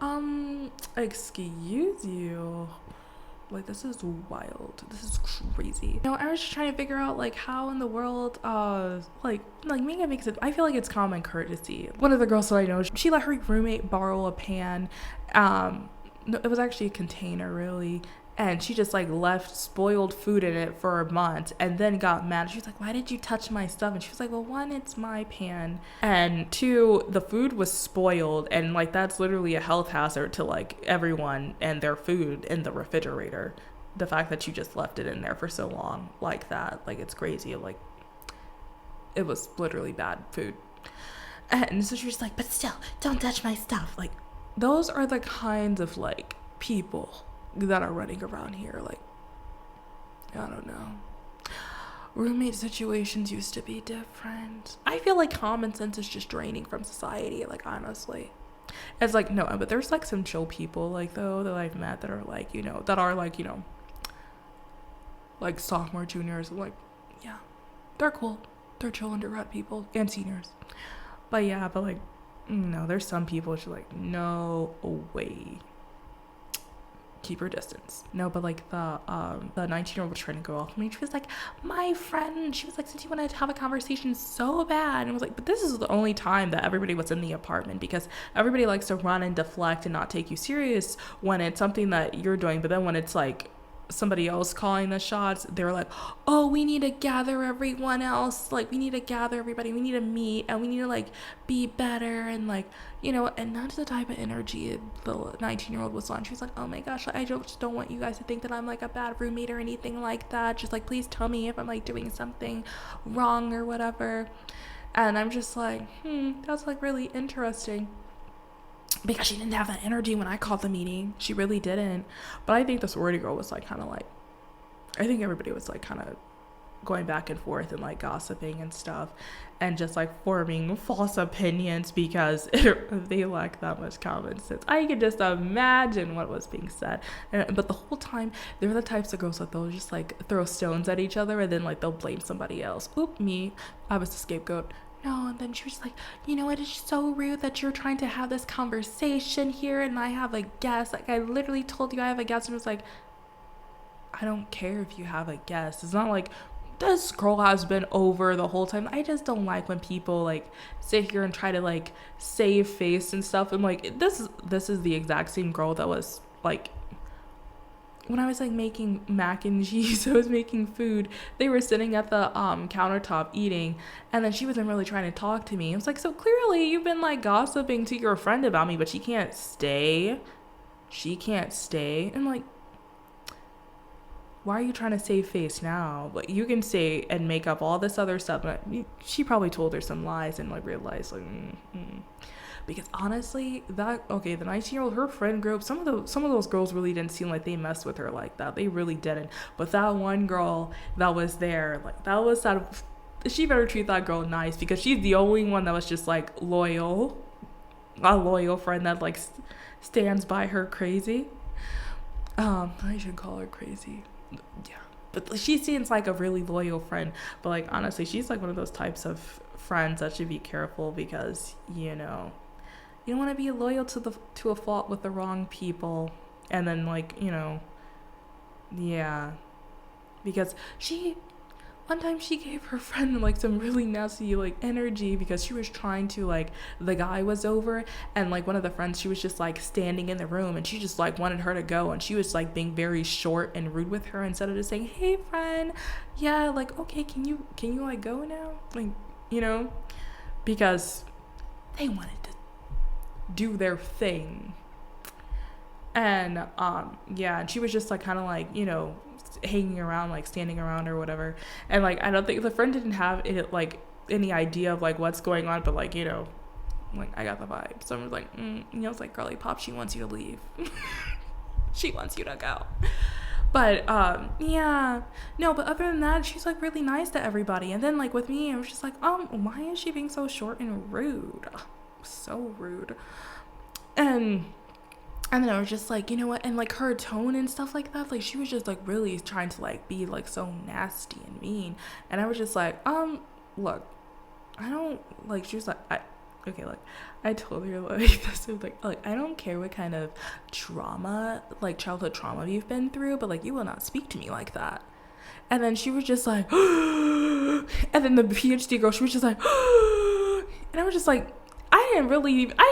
excuse you. Like, this is wild. This is crazy. You know, I was just trying to figure out, like, how in the world, like maybe it makes it, I feel like it's common courtesy. One of the girls that I know, she let her roommate borrow a pan. No, it was actually a container, really. And she just, like, left spoiled food in it for a month and then got mad. She was like, why did you touch my stuff? And she was like, well, one, it's my pan. And two, the food was spoiled. And, like, that's literally a health hazard to, like, everyone and their food in the refrigerator. The fact that you just left it in there for so long like that. Like, it's crazy. Like, it was literally bad food. And so she was like, but still, don't touch my stuff. Like, those are the kinds of, like, people that are running around here. Like, I don't know. Roommate situations used to be different. I feel like common sense is just draining from society, like, honestly. It's like, no, but there's, like, some chill people, like, though, that I've met that are, like, you know, like, sophomore, juniors, like, yeah, they're cool. They're chill undergrad people and seniors. But yeah, but, like, no, there's some people which are like, no way. Keep her distance. No, but, like, the 19-year-old was trying to go off me. She was like, my friend, she was like, since you want to have a conversation so bad. And I was like, but this is the only time that everybody was in the apartment, because everybody likes to run and deflect and not take you serious when it's something that you're doing. But then when it's, like, somebody else calling the shots, they're like, oh, we need to gather everyone else, like, we need to gather everybody, we need to meet, and we need to, like, be better, and, like, you know, and that's the type of energy the 19-year-old was on. She was like, oh my gosh, I just don't want you guys to think that I'm, like, a bad roommate or anything like that. Just, like, please tell me if I'm, like, doing something wrong or whatever. And I'm just like, that's, like, really interesting. Because she didn't have that energy when I called the meeting. She really didn't. But I think the sorority girl was, like, kind of, like, I think everybody was, like, kind of going back and forth and, like, gossiping and stuff, and just, like, forming false opinions because they lack that much common sense. I could just imagine what was being said. But the whole time, they were the types of girls that they'll just, like, throw stones at each other, and then, like, they'll blame somebody else. Oop, me. I was the scapegoat. No, and then she was like, you know, it is so rude that you're trying to have this conversation here and I have a guest. Like, I literally told you I have a guest, and it was like, I don't care if you have a guest. It's not like this girl has been over the whole time. I just don't like when people, like, sit here and try to, like, save face and stuff. I'm like, this is the exact same girl that was, like, when I was, like, making mac and cheese, I was making food, they were sitting at the countertop eating, and then she wasn't really trying to talk to me. I was like, so clearly you've been, like, gossiping to your friend about me, but she can't stay. And, like, why are you trying to save face now? Like, you can say and make up all this other stuff, but she probably told her some lies and like realized like because honestly, the 19-year-old, her friend group, some of those girls really didn't seem like they messed with her like that. They really didn't. But that one girl that was there, like, she better treat that girl nice, because she's the only one that was just like loyal, a loyal friend that like stands by her crazy. I should call her crazy. Yeah. But she seems like a really loyal friend. But like, honestly, she's like one of those types of friends that should be careful, because, you know, you don't want to be loyal to a fault with the wrong people. And then like, you know, yeah. Because one time she gave her friend like some really nasty like energy, because she was trying to, like, the guy was over, and like one of the friends, she was just like standing in the room, and she just like wanted her to go, and she was like being very short and rude with her, instead of just saying, hey friend, yeah, like, okay, can you like go now, like, you know, because they wanted to do their thing. And yeah, and she was just like kind of like, you know, hanging around, like standing around or whatever. And like, I don't think the friend didn't have it like any idea of like what's going on, but like, you know, like, I got the vibe. So I was like, you know, it's like, girly pop, she wants you to leave. She wants you to go. But yeah, no, but other than that, she's like really nice to everybody. And then like with me, I was just like, why is she being so short and rude? So rude. And then I was just like, you know what? And like her tone and stuff like that, like she was just like really trying to like be like so nasty and mean. And I was just like, look, I don't, like, she was like, I told her like this, like I don't care what kind of trauma, like childhood trauma you've been through, but like you will not speak to me like that. And then she was just like, and then the PhD girl, she was just like, and I was just like, I didn't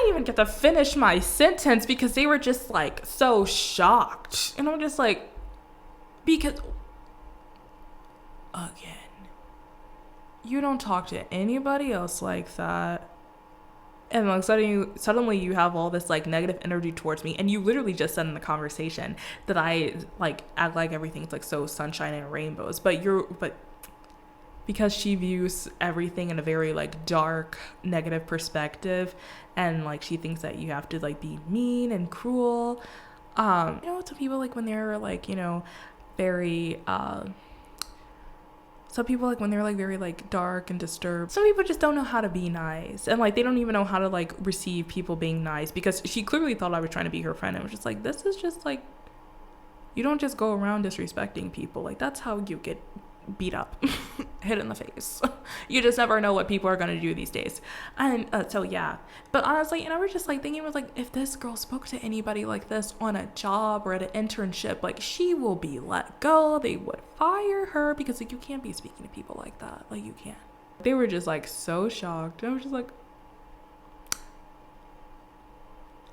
even get to finish my sentence, because they were just like so shocked. And I'm just like, because again, you don't talk to anybody else like that, and like suddenly you have all this like negative energy towards me, and you literally just said in the conversation that I like act like everything's like so sunshine and rainbows, but because she views everything in a very like dark, negative perspective, and like she thinks that you have to like be mean and cruel. You know, some people like when they're like, you know, very some people like when they're like very like dark and disturbed, some people just don't know how to be nice, and like they don't even know how to like receive people being nice, because she clearly thought I was trying to be her friend, and was just like, this is just like, you don't just go around disrespecting people. Like, that's how you get beat up, hit in the face. You just never know what people are going to do these days. And so yeah, but honestly, and I was just like thinking, was like, if this girl spoke to anybody like this on a job or at an internship, like she will be let go. They would fire her, because like you can't be speaking to people like that. Like you can't. They were just like so shocked. I was just like,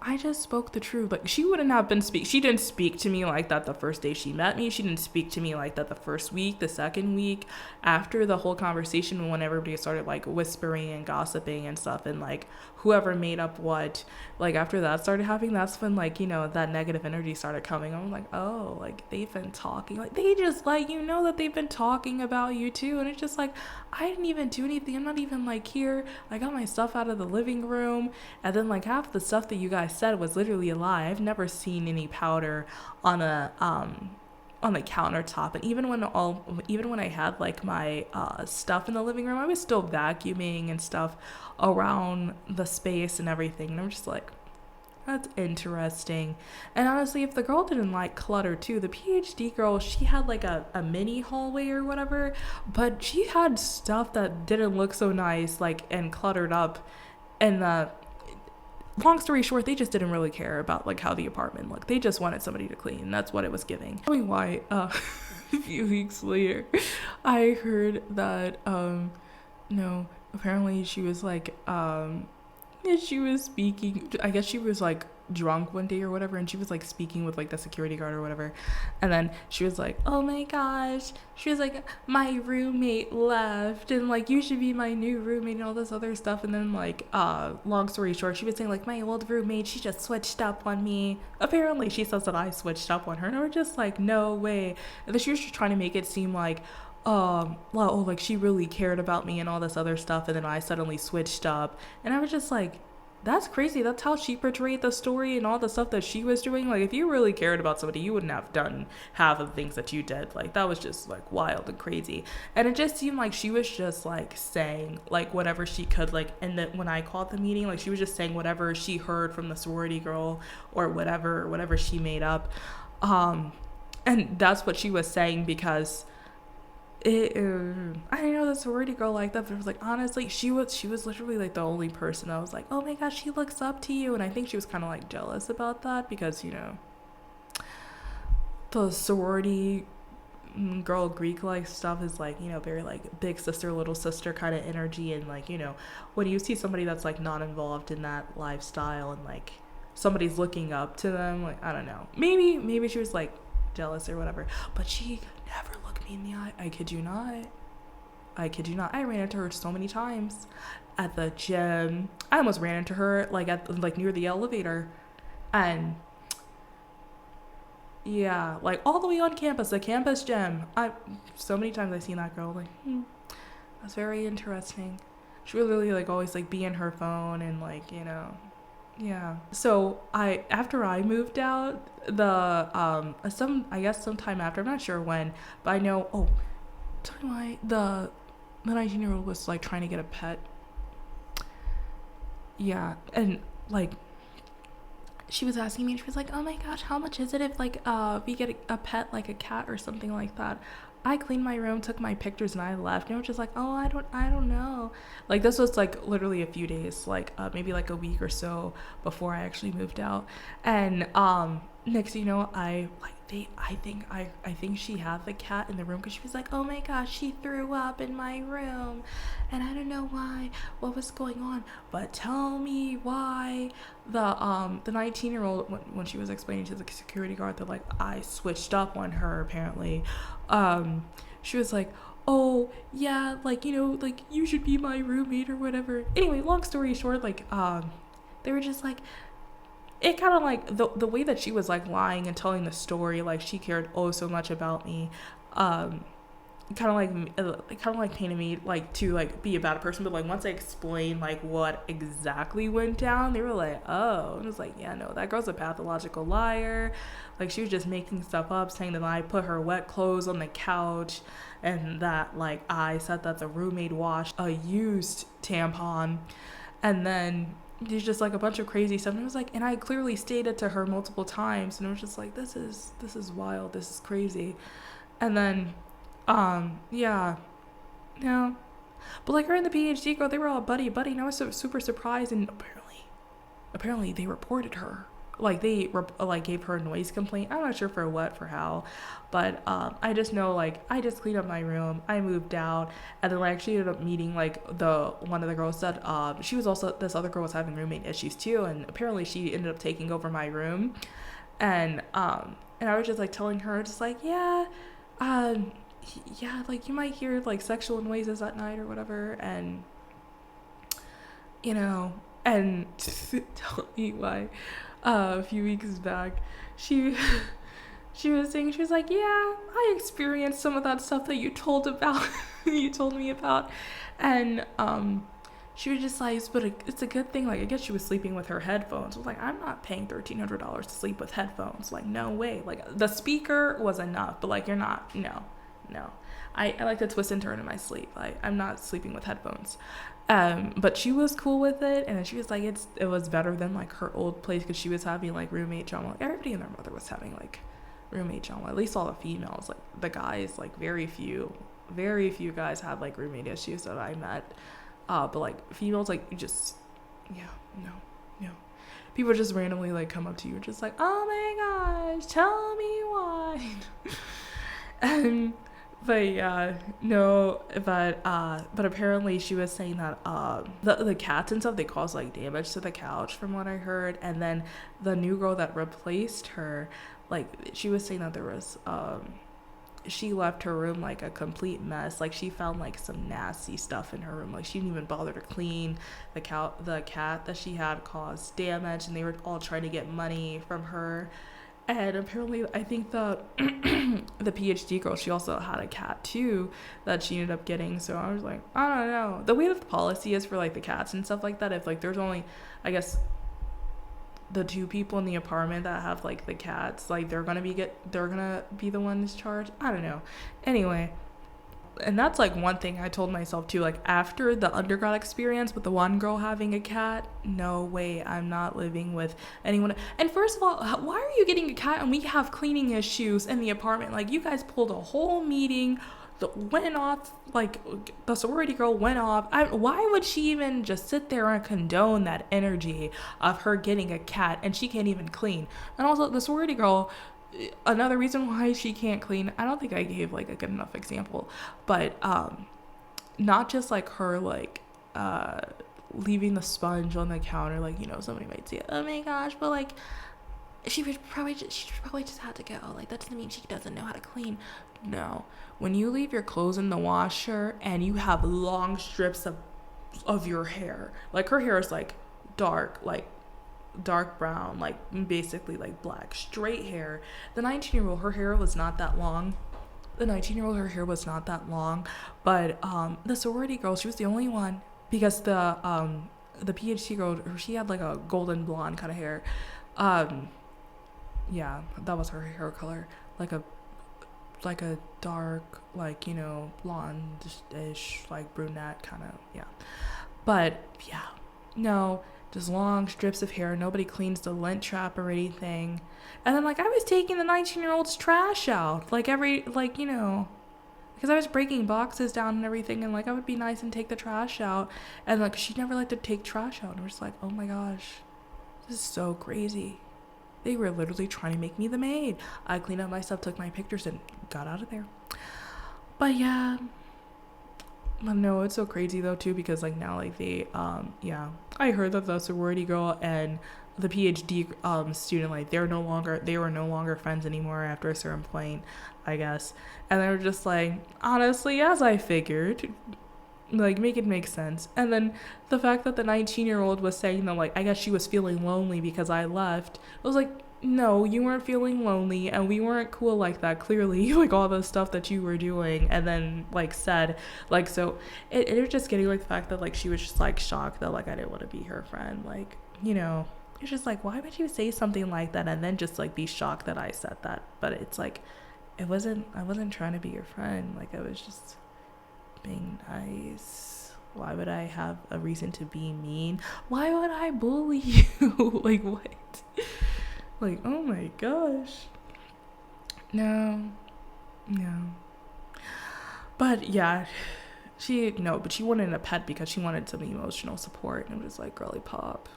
I just spoke the truth. Like, she wouldn't have been she didn't speak to me like that the first day she met me. She didn't speak to me like that the first week, the second week, after the whole conversation, when everybody started like whispering and gossiping and stuff, and like whoever made up what, like after that started happening, that's when like, you know, that negative energy started coming. I'm like, oh, like they've been talking, like they just like, you know, that they've been talking about you too. And it's just like, I didn't even do anything. I'm not even like here. I got my stuff out of the living room, and then like half the stuff that you guys said was literally a lie. I've never seen any powder on the countertop, and even when I had like my stuff in the living room, I was still vacuuming and stuff around the space and everything. And I'm just like, that's interesting. And honestly, if the girl didn't like clutter too, the PhD girl, she had like a mini hallway or whatever, but she had stuff that didn't look so nice, like, and cluttered up. And long story short, they just didn't really care about like how the apartment looked. They just wanted somebody to clean. That's what it was giving. Tell me why a few weeks later I heard that apparently she was like she was speaking, I guess she was like drunk one day or whatever, and she was like speaking with like the security guard or whatever, and then she was like, oh my gosh, she was like, my roommate left and like you should be my new roommate and all this other stuff. And then like long story short, she was saying like, my old roommate, she just switched up on me. Apparently she says that I switched up on her, and I was just like, no way. And then she was just trying to make it seem like like she really cared about me and all this other stuff, and then I suddenly switched up. And I was just like, that's crazy. That's how she portrayed the story and all the stuff that she was doing. Like, if you really cared about somebody, you wouldn't have done half of the things that you did. Like, that was just like wild and crazy. And it just seemed like she was just like saying like whatever she could, like, and that when I called the meeting, like she was just saying whatever she heard from the sorority girl or whatever she made up. And that's what she was saying, because I didn't know the sorority girl like that, but it was like, honestly, she was literally like the only person I was like, oh my gosh, she looks up to you. And I think she was kind of like jealous about that, because, you know, the sorority girl Greek like stuff is like, you know, very like big sister little sister kind of energy. And like, you know, when you see somebody that's like not involved in that lifestyle and like somebody's looking up to them, like, I don't know, maybe she was like jealous or whatever, but she never looked me in the eye. I kid you not. I ran into her so many times at the gym. I almost ran into her like at like near the elevator, and yeah, like all the way on campus, the campus gym. So many times I seen that girl. Like, that's very interesting. She would literally like always like be in her phone and like, you know. Yeah. So after I moved out, I guess sometime after, I'm not sure when, but I know, the 19-year-old was like trying to get a pet. Yeah. And like, she was asking me, and she was like, oh my gosh, how much is it if like we get a pet, like a cat or something like that? I cleaned my room, took my pictures, and I left. And I was just like, oh, I don't know. Like, this was like literally a few days, like maybe like a week or so before I actually moved out. And next thing you know, I think she had the cat in the room, because she was like, oh my gosh, she threw up in my room, and I don't know why, what was going on, but tell me why. The 19-year-old, when she was explaining to the security guard that like I switched up on her, apparently, she was like, oh yeah, like, you know, like you should be my roommate or whatever. Anyway, long story short, like they were just like, it kind of like the way that she was like lying and telling the story, like she cared so much about me, kind of like painted me like to like be a bad person. But like once I explained like what exactly went down, they were like, oh. And it was like, yeah, no, that girl's a pathological liar. Like, she was just making stuff up, saying that I put her wet clothes on the couch, and that like I said that the roommate washed a used tampon. And then there's just like a bunch of crazy stuff. And it was like, and I clearly stated to her multiple times, and it was just like, this is wild, this is crazy. And then yeah, but like her and the PhD girl, they were all buddy, and I was so super surprised. And apparently they reported her, like they gave her a noise complaint. I'm not sure for how, but I just know, like, I just cleaned up my room, I moved out, and then I actually ended up meeting like one of the girls said she was also, this other girl was having roommate issues too, and apparently she ended up taking over my room. And I was just like telling her, just like, yeah, like you might hear like sexual noises at night or whatever, and you know, and tell me why a few weeks back she was saying, she was like, yeah, I experienced some of that stuff that you told me about. And she was just like, but it's a good thing, like I guess she was sleeping with her headphones. I was like, I'm not paying $1,300 to sleep with headphones, like no way. Like the speaker was enough, but like you're not, no. I like to twist and turn in my sleep. Like, I'm not sleeping with headphones. But she was cool with it, and she was like, it was better than like her old place, because she was having like roommate drama. Like, everybody and their mother was having like roommate drama. At least all the females. Like the guys, like very few guys had like roommate issues that I met. But like females, like you just, no. People just randomly like come up to you and just like, oh my gosh, tell me why. And But yeah, no, but apparently she was saying that the cats and stuff, they caused like damage to the couch from what I heard. And then the new girl that replaced her, like she was saying that there was she left her room like a complete mess. Like she found like some nasty stuff in her room. Like she didn't even bother to clean. The cat that she had caused damage, and they were all trying to get money from her. And apparently, I think the the PhD girl, she also had a cat too that she ended up getting. So I was like, I don't know. The way that the policy is for like the cats and stuff like that, if like there's only, I guess, the two people in the apartment that have like the cats, like they're gonna be the ones charged. I don't know. Anyway, and that's like one thing I told myself too, like after the undergrad experience with the one girl having a cat, no way, I'm not living with anyone. And first of all, why are you getting a cat and we have cleaning issues in the apartment? Like you guys pulled a whole meeting that went off, like the sorority girl went off. Why would she even just sit there and condone that energy of her getting a cat and she can't even clean? And also the sorority girl, another reason why she can't clean, I don't think I gave like a good enough example, but not just like her like leaving the sponge on the counter, like, you know, somebody might say, oh my gosh, but like she probably just had to go. Like that doesn't mean she doesn't know how to clean. No, when you leave your clothes in the washer and you have long strips of your hair, like her hair is like dark brown, like basically like black straight hair. The 19-year-old, her hair was not that long. Her hair was not that long, but the sorority girl, she was the only one, because the PhD girl, she had like a golden blonde kind of hair. Yeah, that was her hair color, like a dark, like, you know, blonde-ish, like brunette kind of, yeah. But yeah, no, just long strips of hair. Nobody cleans the lint trap or anything. And then like I was taking the 19-year-old's trash out, like you know, because I was breaking boxes down and everything, and like I would be nice and take the trash out, and like she never liked to take trash out, and we're just like, oh my gosh, this is so crazy. They were literally trying to make me the maid. I cleaned up my stuff, took my pictures, and got out of there. But yeah, but no, it's so crazy though too, because like now like they yeah, I heard that the sorority girl and the PhD student, like they were no longer friends anymore after a certain point, I guess. And they were just like, honestly, as I figured, like make it make sense. And then the fact that the 19-year-old was saying that like I guess she was feeling lonely because I left, I was like, no, you weren't feeling lonely, and we weren't cool like that, clearly. Like all the stuff that you were doing, and then like said, like, so it was just getting like the fact that like she was just like shocked that like I didn't want to be her friend. Like, you know, it's just like, why would you say something like that and then just like be shocked that I said that? But it's like, I wasn't trying to be your friend. Like I was just being nice. Why would I have a reason to be mean? Why would I bully you? Like what? Like, oh my gosh. No. But yeah, she wanted a pet because she wanted some emotional support, and it was like, girly pop.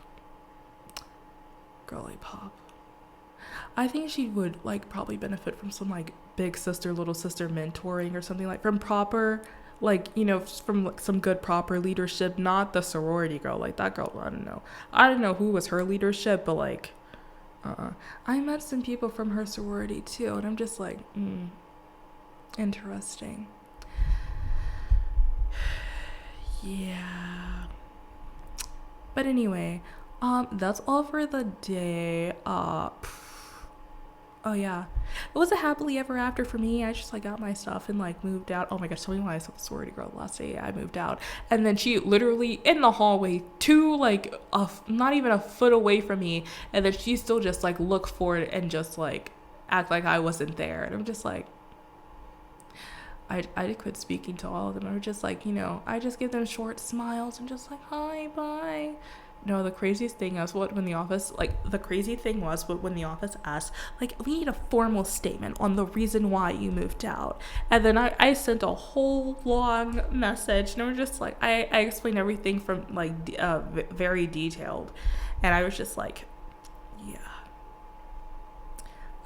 I think she would like probably benefit from some like big sister, little sister mentoring or something, like from proper, like, you know, from like some good proper leadership, not the sorority girl. Like that girl, I don't know who was her leadership, but like I met some people from her sorority too, and I'm just like, interesting. Yeah. But anyway, that's all for the day. Oh yeah, it was a happily ever after for me. I just like got my stuff and like moved out. Oh my gosh, tell me why I saw the sorority girl the last day I moved out, and then she literally in the hallway, not even a foot away from me, and then she still just like look forward and just like act like I wasn't there, and I'm just like, I quit speaking to all of them. I was just like, you know, I just give them short smiles and just like, hi, bye. No, the craziest thing was when the office asked, like, we need a formal statement on the reason why you moved out. And then I sent a whole long message, and I was just like, I explained everything from like very detailed. And I was just like, yeah.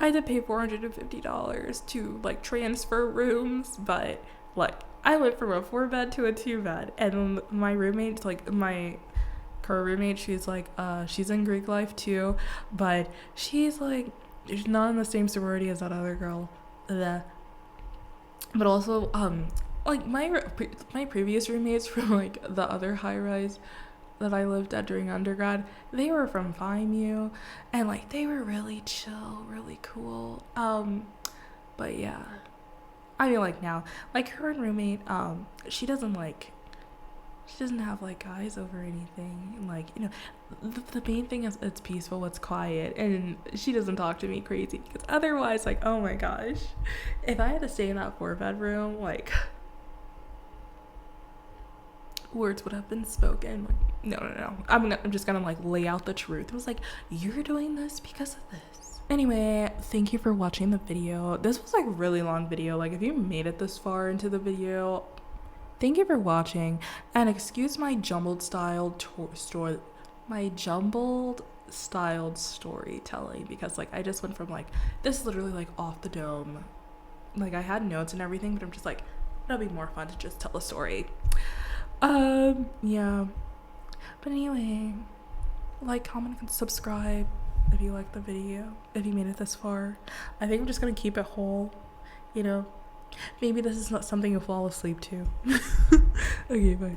I had to pay $450 to like transfer rooms, but like I went from a 4-bed to a 2-bed, and my roommate, like my current roommate, she's like she's in Greek life too, but she's not in the same sorority as that other girl. Bleh. But also like my previous roommates from like the other high rise that I lived at during undergrad, they were from FIMU, and like they were really chill, really cool. But yeah, I mean, like now, like her roommate, she doesn't have like guys over anything, and like, you know, the main thing is it's peaceful, it's quiet, and she doesn't talk to me crazy, because otherwise, like, oh my gosh, if I had to stay in that 4-bedroom, like words would have been spoken. Like, no. I'm just gonna like lay out the truth. It was like, you're doing this because of this. Anyway, thank you for watching the video. This was like a really long video. Like, if you made it this far into the video, thank you for watching. And excuse my jumbled styled storytelling, because like I just went from like this is literally like off the dome. Like I had notes and everything, but I'm just like, it'll be more fun to just tell a story. Yeah, but anyway, like, comment, and subscribe if you like the video, if you made it this far. I think I'm just gonna keep it whole, you know. Maybe this is not something you'll fall asleep to. Okay, bye.